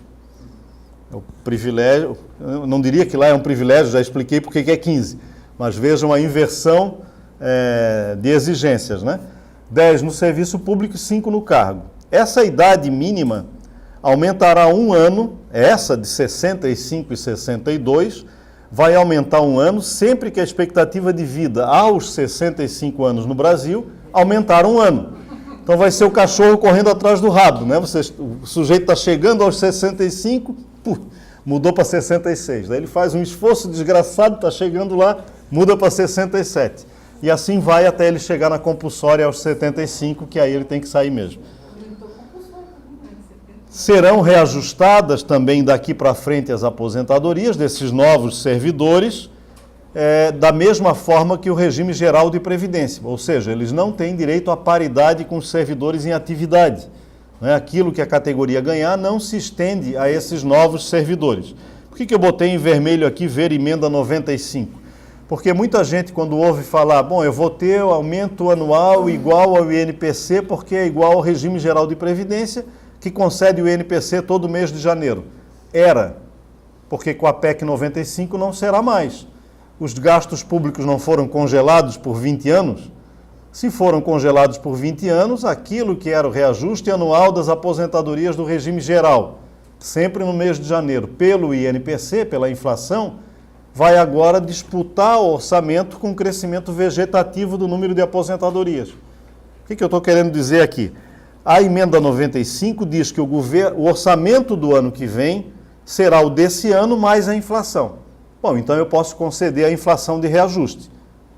O privilégio, eu não diria que lá é um privilégio, já expliquei porque que é 15, mas vejam a inversão de exigências, né? 10 no serviço público e 5 no cargo. Essa idade mínima aumentará um ano, essa de 65 e 62, vai aumentar um ano sempre que a expectativa de vida aos 65 anos no Brasil aumentar um ano. Então vai ser o cachorro correndo atrás do rabo, né? O sujeito está chegando aos 65, mudou para 66. Daí ele faz um esforço desgraçado, está chegando lá, muda para 67. E assim vai até ele chegar na compulsória aos 75, que aí ele tem que sair mesmo. Serão reajustadas também daqui para frente as aposentadorias desses novos servidores, da mesma forma que o regime geral de previdência, ou seja, eles não têm direito à paridade com os servidores em atividade. Aquilo que a categoria ganhar não se estende a esses novos servidores. Por que eu botei em vermelho aqui, ver emenda 95? Porque muita gente, quando ouve falar, bom, eu vou ter o aumento anual igual ao INPC, porque é igual ao regime geral de previdência, que concede o INPC todo mês de janeiro. Era, porque com a PEC 95 não será mais. Os gastos públicos não foram congelados por 20 anos? Se foram congelados por 20 anos, aquilo que era o reajuste anual das aposentadorias do regime geral, sempre no mês de janeiro, pelo INPC, pela inflação, vai agora disputar o orçamento com o crescimento vegetativo do número de aposentadorias. O que eu estou querendo dizer aqui? A emenda 95 diz que o orçamento do ano que vem será o desse ano mais a inflação. Bom, então eu posso conceder a inflação de reajuste.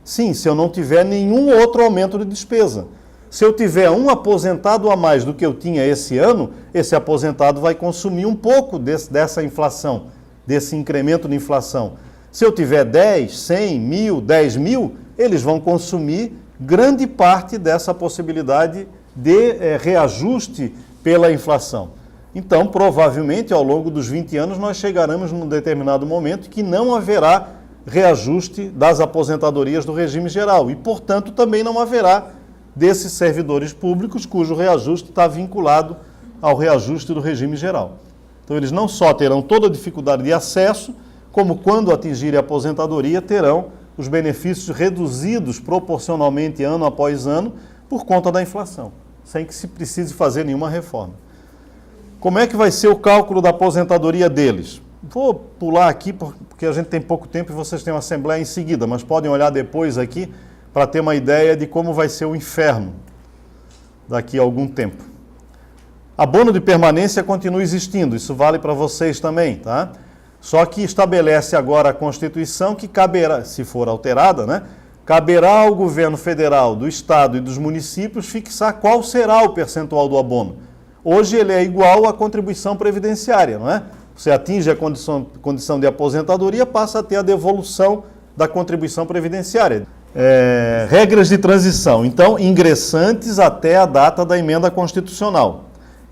Sim, se eu não tiver nenhum outro aumento de despesa. Se eu tiver um aposentado a mais do que eu tinha esse ano, esse aposentado vai consumir um pouco dessa inflação, desse incremento de inflação. Se eu tiver 10, 100, 1.000, 10.000, eles vão consumir grande parte dessa possibilidade de reajuste pela inflação. Então, provavelmente, ao longo dos 20 anos, nós chegaremos num determinado momento que não haverá reajuste das aposentadorias do regime geral e, portanto, também não haverá desses servidores públicos cujo reajuste está vinculado ao reajuste do regime geral. Então, eles não só terão toda a dificuldade de acesso, como quando atingirem a aposentadoria, terão os benefícios reduzidos proporcionalmente ano após ano por conta da inflação, sem que se precise fazer nenhuma reforma. Como é que vai ser o cálculo da aposentadoria deles? Vou pular aqui porque a gente tem pouco tempo e vocês têm uma assembleia em seguida, mas podem olhar depois aqui para ter uma ideia de como vai ser o inferno daqui a algum tempo. Abono de permanência continua existindo, isso vale para vocês também, tá? Só que estabelece agora a Constituição que caberá, se for alterada, né? Caberá ao governo federal, do estado e dos municípios fixar qual será o percentual do abono. Hoje ele é igual à contribuição previdenciária, não é? Você atinge a condição de aposentadoria, passa a ter a devolução da contribuição previdenciária. Regras de transição. Então, ingressantes até a data da emenda constitucional.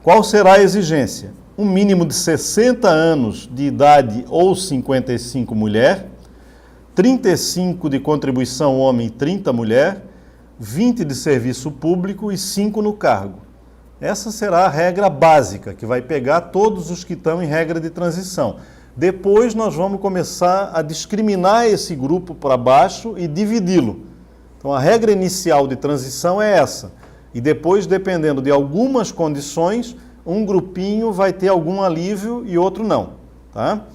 Qual será a exigência? Um mínimo de 60 anos de idade ou 55 mulher, 35 de contribuição homem e 30 mulher, 20 de serviço público e 5 no cargo. Essa será a regra básica, que vai pegar todos os que estão em regra de transição. Depois nós vamos começar a discriminar esse grupo para baixo e dividi-lo. Então a regra inicial de transição é essa. E depois, dependendo de algumas condições, um grupinho vai ter algum alívio e outro não. Tá?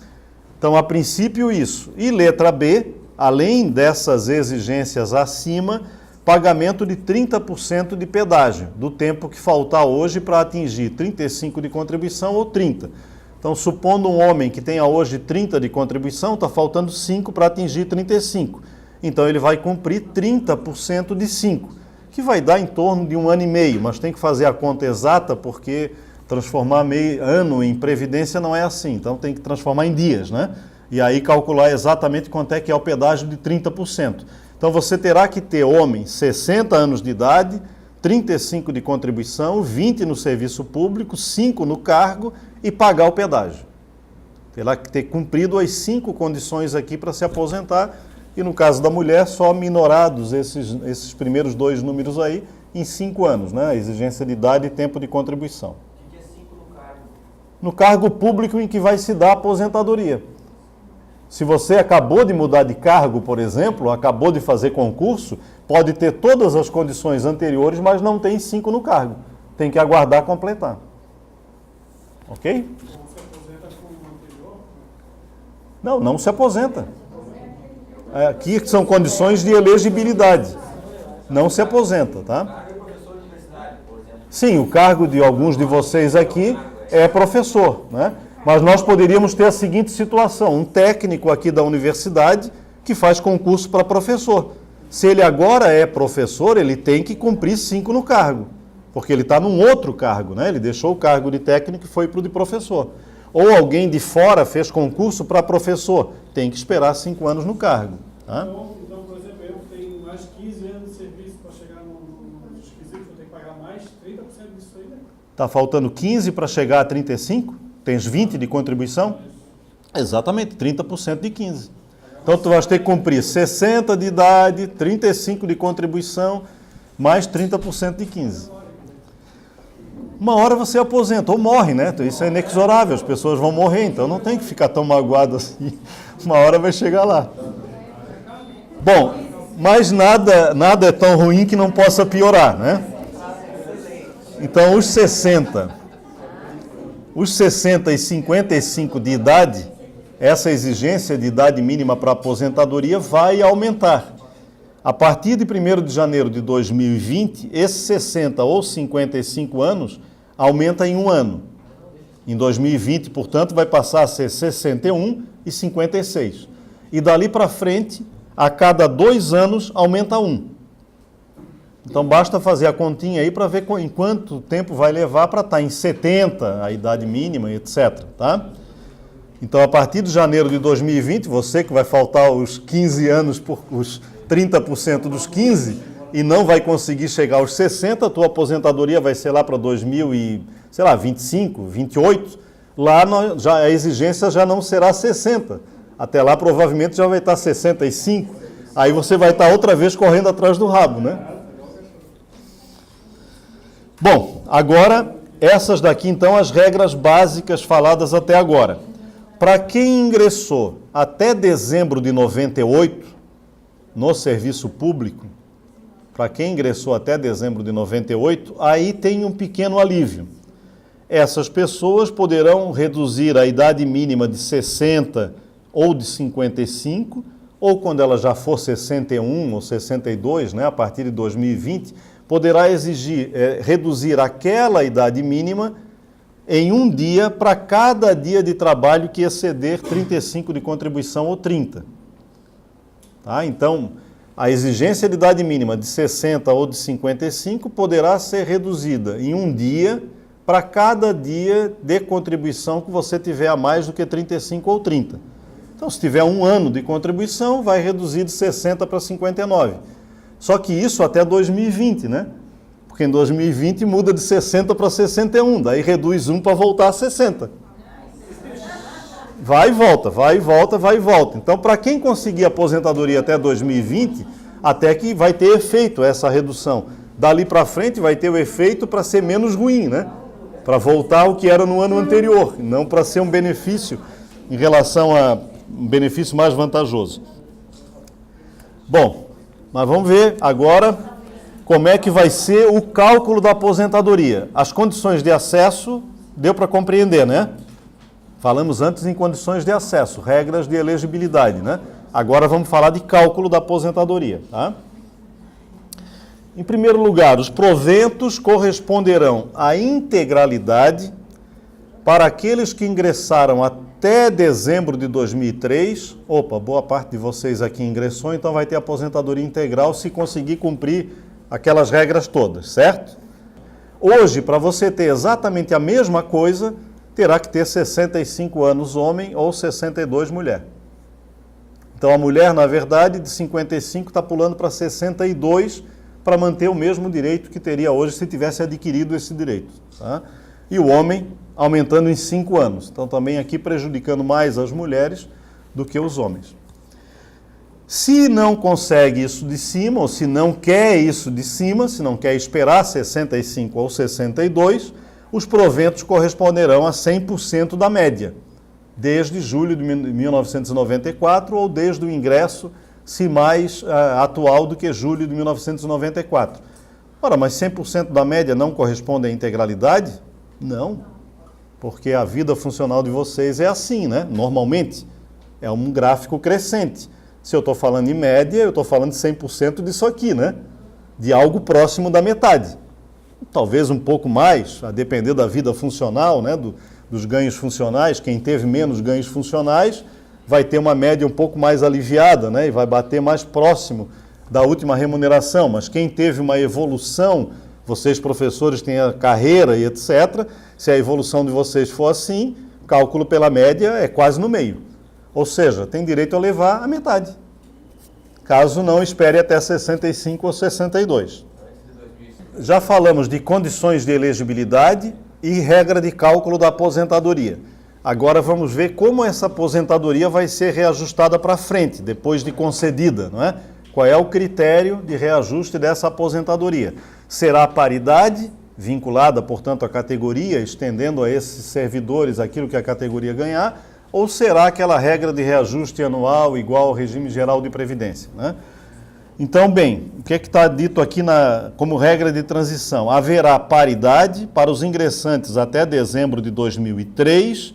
Então, a princípio, isso. E letra B, além dessas exigências acima, pagamento de 30% de pedágio, do tempo que faltar hoje para atingir 35 de contribuição ou 30. Então, supondo um homem que tenha hoje 30 de contribuição, está faltando 5 para atingir 35. Então, ele vai cumprir 30% de 5, que vai dar em torno de 1 ano e meio, mas tem que fazer a conta exata, porque transformar ano em previdência não é assim, então tem que transformar em dias, né? E aí calcular exatamente quanto é que é o pedágio de 30%. Então você terá que ter homem 60 anos de idade, 35 de contribuição, 20 no serviço público, 5 no cargo e pagar o pedágio. Terá que ter cumprido as 5 condições aqui para se aposentar e no caso da mulher só minorados esses primeiros 2 números aí em 5 anos, né? A exigência de idade e tempo de contribuição. O que é 5 no cargo? No cargo público em que vai se dar a aposentadoria. Se você acabou de mudar de cargo, por exemplo, acabou de fazer concurso, pode ter todas as condições anteriores, mas não tem 5 no cargo. Tem que aguardar completar. Ok? Ou se aposenta com o anterior? Não se aposenta. Aqui são condições de elegibilidade. Não se aposenta, tá? Cargo é professor de universidade, por exemplo. Sim, o cargo de alguns de vocês aqui é professor, né? Mas nós poderíamos ter a seguinte situação, um técnico aqui da universidade que faz concurso para professor. Se ele agora é professor, ele tem que cumprir 5 no cargo, porque ele está num outro cargo, né? Ele deixou o cargo de técnico e foi para o de professor. Ou alguém de fora fez concurso para professor, tem que esperar 5 anos no cargo. Tá? Então, por exemplo, eu tenho mais 15 anos de serviço para chegar nos requisitos, vou ter que pagar mais 30% disso aí, né? Está faltando 15 para chegar a 35? Tens 20 de contribuição? Exatamente, 30% de 15. Então, tu vais ter que cumprir 60 de idade, 35 de contribuição, mais 30% de 15. Uma hora você aposenta, ou morre, né? Isso é inexorável, as pessoas vão morrer, então não tem que ficar tão magoado assim. Uma hora vai chegar lá. Bom, mas nada é tão ruim que não possa piorar, né? Então, os 60 e 55 de idade, essa exigência de idade mínima para aposentadoria vai aumentar. A partir de 1º de janeiro de 2020, esses 60 ou 55 anos aumenta em 1 ano. Em 2020, portanto, vai passar a ser 61 e 56. E dali para frente, a cada 2 anos, aumenta 1. Então, basta fazer a continha aí para ver em quanto tempo vai levar para estar em 70, a idade mínima, etc. Tá? Então, a partir de janeiro de 2020, você que vai faltar os 15 anos, os 30% dos 15, e não vai conseguir chegar aos 60, a tua aposentadoria vai ser lá para 2025, 28, lá a exigência já não será 60. Até lá, provavelmente, já vai estar 65. Aí você vai estar outra vez correndo atrás do rabo, né? Bom, agora, essas daqui, então, as regras básicas faladas até agora. Para quem ingressou até dezembro de 98 no serviço público, para quem ingressou até dezembro de 98, aí tem um pequeno alívio. Essas pessoas poderão reduzir a idade mínima de 60 ou de 55, ou quando ela já for 61 ou 62, né, a partir de 2020, poderá reduzir aquela idade mínima em 1 dia para cada dia de trabalho que exceder 35 de contribuição ou 30. Tá? Então, a exigência de idade mínima de 60 ou de 55 poderá ser reduzida em 1 dia para cada dia de contribuição que você tiver a mais do que 35 ou 30. Então, se tiver 1 ano de contribuição, vai reduzir de 60 para 59. Só que isso até 2020, né? Porque em 2020 muda de 60 para 61, daí reduz 1 para voltar a 60. Vai e volta, vai e volta, vai e volta. Então, para quem conseguir aposentadoria até 2020, até que vai ter efeito essa redução. Dali para frente vai ter o efeito para ser menos ruim, né? Para voltar ao que era no ano anterior, não para ser um benefício em relação a um benefício mais vantajoso. Bom, mas vamos ver agora como é que vai ser o cálculo da aposentadoria. As condições de acesso, deu para compreender, né? Falamos antes em condições de acesso, regras de elegibilidade, né? Agora vamos falar de cálculo da aposentadoria, tá? Em primeiro lugar, os proventos corresponderão à integralidade para aqueles que ingressaram até dezembro de 2003. Opa, boa parte de vocês aqui ingressou, então vai ter aposentadoria integral se conseguir cumprir aquelas regras todas, certo? Hoje, para você ter exatamente a mesma coisa, terá que ter 65 anos homem ou 62 mulher. Então a mulher, na verdade, de 55 está pulando para 62 para manter o mesmo direito que teria hoje se tivesse adquirido esse direito. Tá? E o homem aumentando em 5 anos. Então também aqui prejudicando mais as mulheres do que os homens. Se não consegue isso de cima, ou se não quer isso de cima, se não quer esperar 65 ou 62, os proventos corresponderão a 100% da média, desde julho de 1994 ou desde o ingresso, se mais atual do que julho de 1994. Ora, mas 100% da média não corresponde à integralidade? Não, porque a vida funcional de vocês é assim, né? Normalmente, é um gráfico crescente. Se eu estou falando em média, eu estou falando de 100% disso aqui, né? De algo próximo da metade. Talvez um pouco mais, a depender da vida funcional, né? Dos ganhos funcionais. Quem teve menos ganhos funcionais vai ter uma média um pouco mais aliviada, né? E vai bater mais próximo da última remuneração. Mas quem teve uma evolução, vocês professores têm a carreira e etc., se a evolução de vocês for assim, cálculo pela média é quase no meio. Ou seja, tem direito a levar a metade, caso não espere até 65 ou 62. Já falamos de condições de elegibilidade e regra de cálculo da aposentadoria. Agora vamos ver como essa aposentadoria vai ser reajustada para frente, depois de concedida, não é? Qual é o critério de reajuste dessa aposentadoria? Será a paridade, vinculada, portanto, à categoria, estendendo a esses servidores aquilo que a categoria ganhar, ou será aquela regra de reajuste anual igual ao regime geral de previdência, né? Então, bem, o que é que está dito aqui como regra de transição? Haverá paridade para os ingressantes até dezembro de 2003,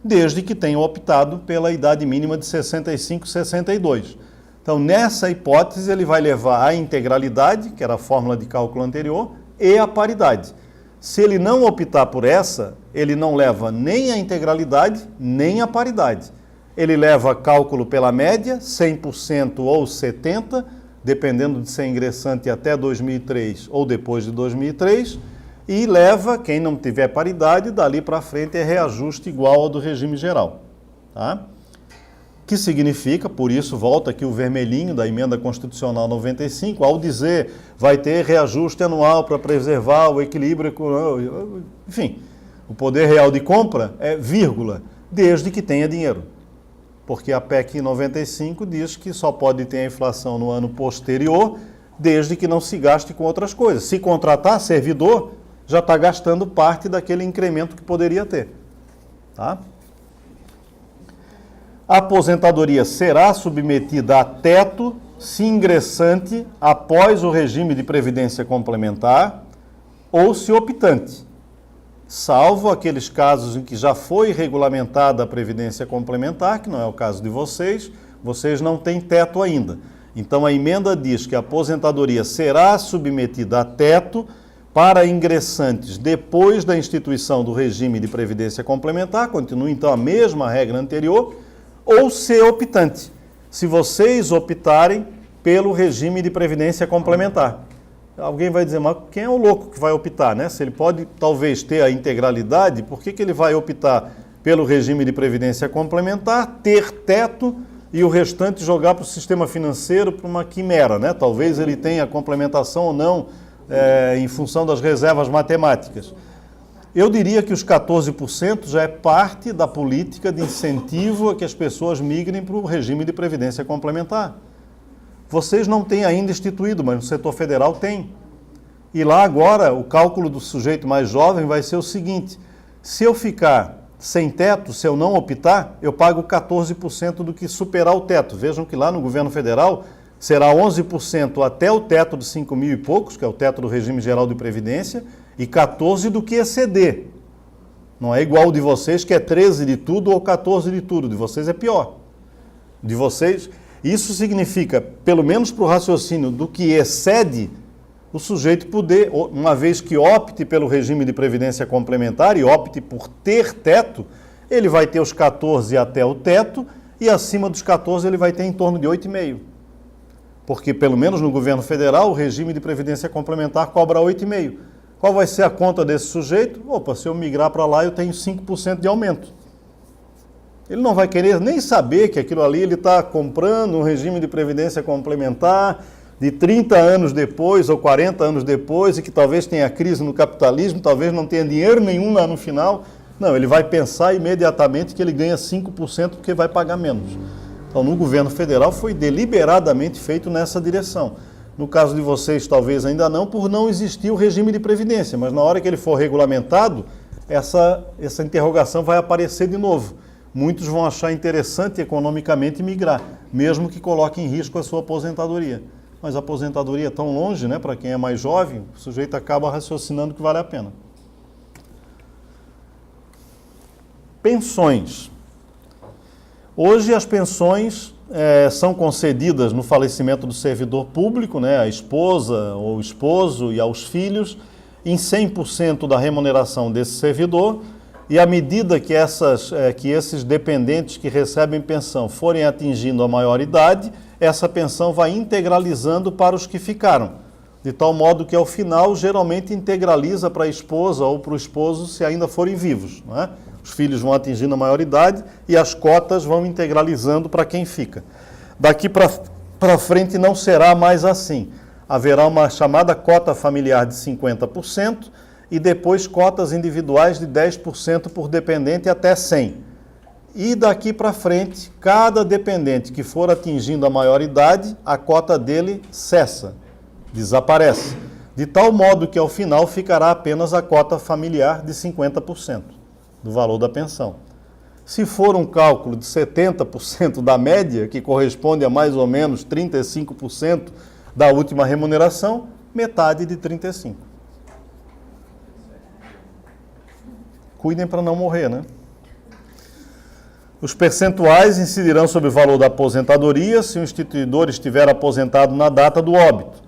desde que tenham optado pela idade mínima de 65 e 62. Então, nessa hipótese, ele vai levar a integralidade, que era a fórmula de cálculo anterior, e a paridade. Se ele não optar por essa, ele não leva nem a integralidade, nem a paridade. Ele leva cálculo pela média, 100% ou 70%, dependendo de ser ingressante até 2003 ou depois de 2003, e leva, quem não tiver paridade, dali para frente é reajuste igual ao do regime geral. Tá? Que significa, por isso volta aqui o vermelhinho da Emenda Constitucional 95, ao dizer vai ter reajuste anual para preservar o equilíbrio econômico, enfim, o poder real de compra é vírgula, desde que tenha dinheiro. Porque a PEC 95 diz que só pode ter a inflação no ano posterior, desde que não se gaste com outras coisas. Se contratar servidor, já está gastando parte daquele incremento que poderia ter. Tá? A aposentadoria será submetida a teto se ingressante após o regime de previdência complementar ou se optante, salvo aqueles casos em que já foi regulamentada a previdência complementar, que não é o caso de vocês não têm teto ainda. Então a emenda diz que a aposentadoria será submetida a teto para ingressantes depois da instituição do regime de previdência complementar, continua então a mesma regra anterior, ou ser optante, se vocês optarem pelo regime de previdência complementar. Alguém vai dizer, mas quem é o louco que vai optar, né? Se ele pode talvez ter a integralidade, por que ele vai optar pelo regime de previdência complementar, ter teto e o restante jogar para o sistema financeiro para uma quimera, né? Talvez ele tenha complementação ou não em função das reservas matemáticas. Eu diria que os 14% já é parte da política de incentivo a que as pessoas migrem para o regime de previdência complementar. Vocês não têm ainda instituído, mas no setor federal tem. E lá agora, o cálculo do sujeito mais jovem vai ser o seguinte: se eu ficar sem teto, se eu não optar, eu pago 14% do que superar o teto. Vejam que lá no governo federal será 11% até o teto de 5 mil e poucos, que é o teto do regime geral de previdência, e 14% do que exceder. Não é igual o de vocês, que é 13% de tudo ou 14% de tudo. De vocês é pior. De vocês, isso significa, pelo menos para o raciocínio do que excede, o sujeito poder, uma vez que opte pelo regime de previdência complementar e opte por ter teto, ele vai ter os 14 até o teto e acima dos 14 ele vai ter em torno de 8,5. Porque, pelo menos no governo federal, o regime de previdência complementar cobra 8,5. Qual vai ser a conta desse sujeito? Opa, se eu migrar para lá eu tenho 5% de aumento. Ele não vai querer nem saber que aquilo ali ele está comprando um regime de previdência complementar de 30 anos depois ou 40 anos depois e que talvez tenha crise no capitalismo, talvez não tenha dinheiro nenhum lá no final. Não, ele vai pensar imediatamente que ele ganha 5% porque vai pagar menos. Então, no governo federal foi deliberadamente feito nessa direção. No caso de vocês, talvez ainda não, por não existir o regime de previdência, mas na hora que ele for regulamentado, essa interrogação vai aparecer de novo. Muitos vão achar interessante economicamente migrar, mesmo que coloque em risco a sua aposentadoria. Mas a aposentadoria é tão longe, né, para quem é mais jovem, o sujeito acaba raciocinando que vale a pena. Pensões. Hoje as pensões são concedidas no falecimento do servidor público, né, à esposa ou esposo e aos filhos, em 100% da remuneração desse servidor, e à medida que esses dependentes que recebem pensão forem atingindo a maioridade, essa pensão vai integralizando para os que ficaram, de tal modo que ao final geralmente integraliza para a esposa ou para o esposo se ainda forem vivos, não é? Os filhos vão atingindo a maioridade e as cotas vão integralizando para quem fica. Daqui para frente não será mais assim. Haverá uma chamada cota familiar de 50% e depois cotas individuais de 10% por dependente até 100%. E daqui para frente, cada dependente que for atingindo a maioridade, a cota dele cessa, desaparece. De tal modo que ao final ficará apenas a cota familiar de 50% do valor da pensão. Se for um cálculo de 70% da média, que corresponde a mais ou menos 35% da última remuneração, metade de 35%. Cuidem para não morrer, né? Os percentuais incidirão sobre o valor da aposentadoria se o instituidor estiver aposentado na data do óbito,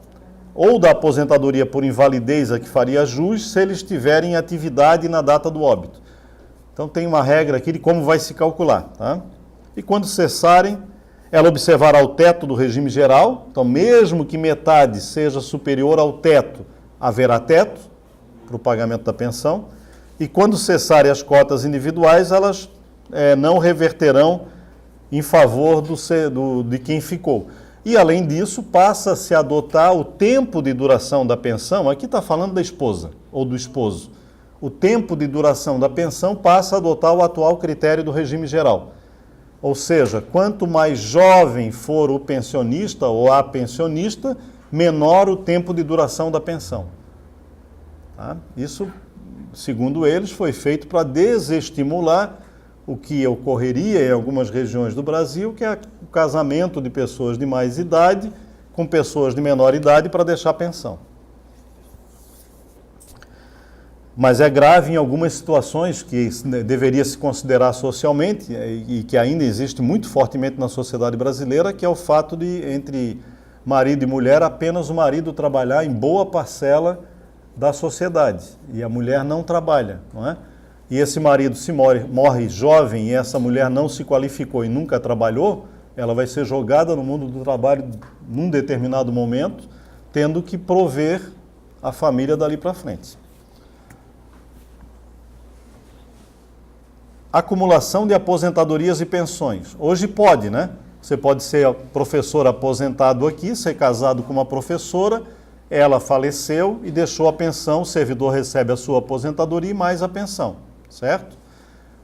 ou da aposentadoria por invalidez a que faria jus se ele estiver em atividade na data do óbito. Então tem uma regra aqui de como vai se calcular, tá? E quando cessarem, ela observará o teto do regime geral, então mesmo que metade seja superior ao teto, haverá teto para o pagamento da pensão, e quando cessarem as cotas individuais, elas não reverterão em favor de quem ficou. E, além disso, passa-se a adotar o tempo de duração da pensão, aqui está falando da esposa ou do esposo, o tempo de duração da pensão passa a adotar o atual critério do regime geral. Ou seja, quanto mais jovem for o pensionista ou a pensionista, menor o tempo de duração da pensão. Tá? Isso, segundo eles, foi feito para desestimular o que ocorreria em algumas regiões do Brasil, que é o casamento de pessoas de mais idade com pessoas de menor idade para deixar pensão. Mas é grave em algumas situações que deveria se considerar socialmente e que ainda existe muito fortemente na sociedade brasileira, que é o fato de, entre marido e mulher, apenas o marido trabalhar em boa parcela da sociedade e a mulher não trabalha, não é? E esse marido se morre jovem e essa mulher não se qualificou e nunca trabalhou, ela vai ser jogada no mundo do trabalho num determinado momento, tendo que prover a família dali para frente. Acumulação de aposentadorias e pensões. Hoje pode, né? Você pode ser professor aposentado aqui, ser casado com uma professora, ela faleceu e deixou a pensão, o servidor recebe a sua aposentadoria e mais a pensão, certo?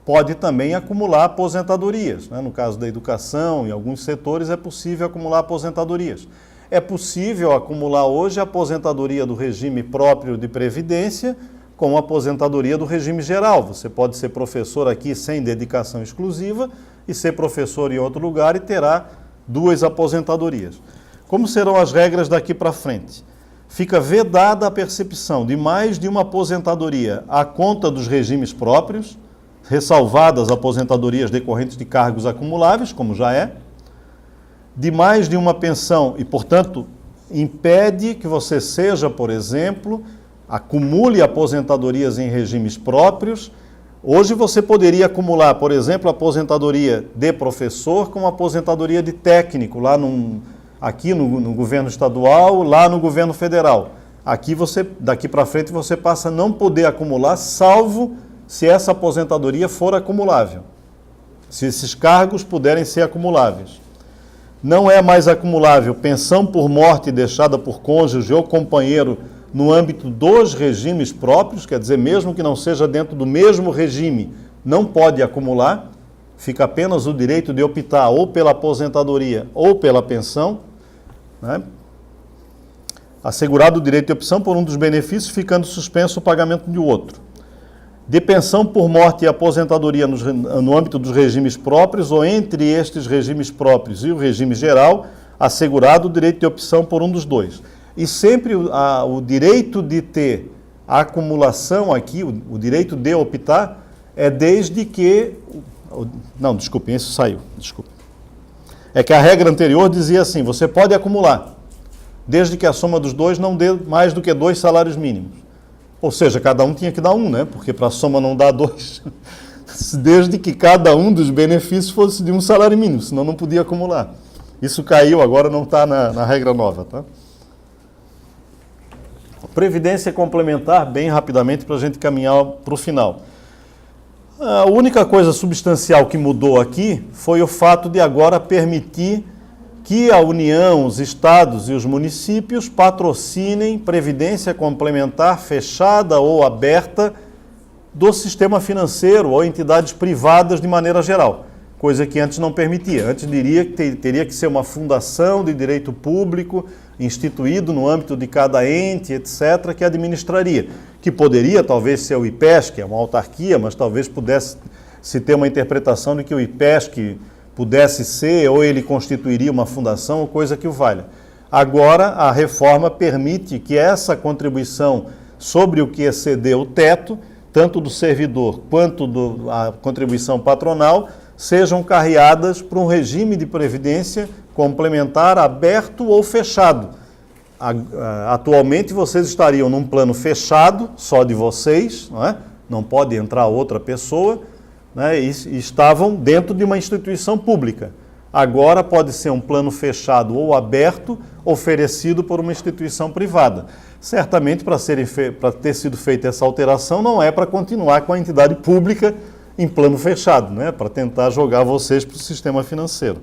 pode também acumular aposentadorias, né? No caso da educação, em alguns setores é possível acumular aposentadorias. É possível acumular hoje a aposentadoria do regime próprio de previdência com a aposentadoria do regime geral. Você pode ser professor aqui sem dedicação exclusiva e ser professor em outro lugar e terá 2 aposentadorias. Como serão as regras daqui para frente? Fica vedada a percepção de mais de uma aposentadoria à conta dos regimes próprios, ressalvadas aposentadorias decorrentes de cargos acumuláveis, como já é, de mais de uma pensão e, portanto, impede que você seja, por exemplo, acumule aposentadorias em regimes próprios. Hoje você poderia acumular, por exemplo, a aposentadoria de professor com a aposentadoria de técnico, aqui no governo estadual, lá no governo federal. Aqui daqui para frente você passa a não poder acumular, salvo se essa aposentadoria for acumulável, se esses cargos puderem ser acumuláveis. Não é mais acumulável pensão por morte deixada por cônjuge ou companheiro no âmbito dos regimes próprios, quer dizer, mesmo que não seja dentro do mesmo regime, não pode acumular, fica apenas o direito de optar ou pela aposentadoria ou pela pensão, né? Assegurado o direito de opção por um dos benefícios, ficando suspenso o pagamento de outro. De pensão por morte e aposentadoria no âmbito dos regimes próprios ou entre estes regimes próprios e o regime geral, assegurado o direito de opção por um dos dois. E sempre o direito de ter a acumulação aqui, o direito de optar, é desde que... Não, desculpem, isso saiu, desculpe. É que a regra anterior dizia assim, você pode acumular, desde que a soma dos dois não dê mais do que 2 salários mínimos. Ou seja, cada um tinha que dar 1, né? Porque para a soma não dá 2, desde que cada um dos benefícios fosse de 1 salário mínimo, senão não podia acumular. Isso caiu, agora não está na regra nova, tá? Previdência complementar, bem rapidamente, para a gente caminhar para o final. A única coisa substancial que mudou aqui foi o fato de agora permitir que a União, os estados e os municípios patrocinem previdência complementar fechada ou aberta do sistema financeiro ou entidades privadas de maneira geral, coisa que antes não permitia. Antes diria que teria que ser uma fundação de direito público, instituído no âmbito de cada ente, etc., que administraria, que poderia talvez ser o IPESC, que é uma autarquia, mas talvez pudesse se ter uma interpretação de que o IPESC pudesse ser, ou ele constituiria uma fundação, ou coisa que o valha. Agora, a reforma permite que essa contribuição sobre o que exceder o teto, tanto do servidor quanto a contribuição patronal, sejam carreadas para um regime de previdência complementar aberto ou fechado. Atualmente, vocês estariam num plano fechado, só de vocês, não é? Não pode entrar outra pessoa, né, e estavam dentro de uma instituição pública. Agora pode ser um plano fechado ou aberto, oferecido por uma instituição privada. Certamente, para ter sido feita essa alteração, não é para continuar com a entidade pública em plano fechado, né, para tentar jogar vocês para o sistema financeiro.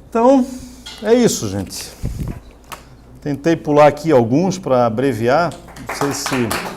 Então, é isso, gente. Tentei pular aqui alguns para abreviar. Não sei se...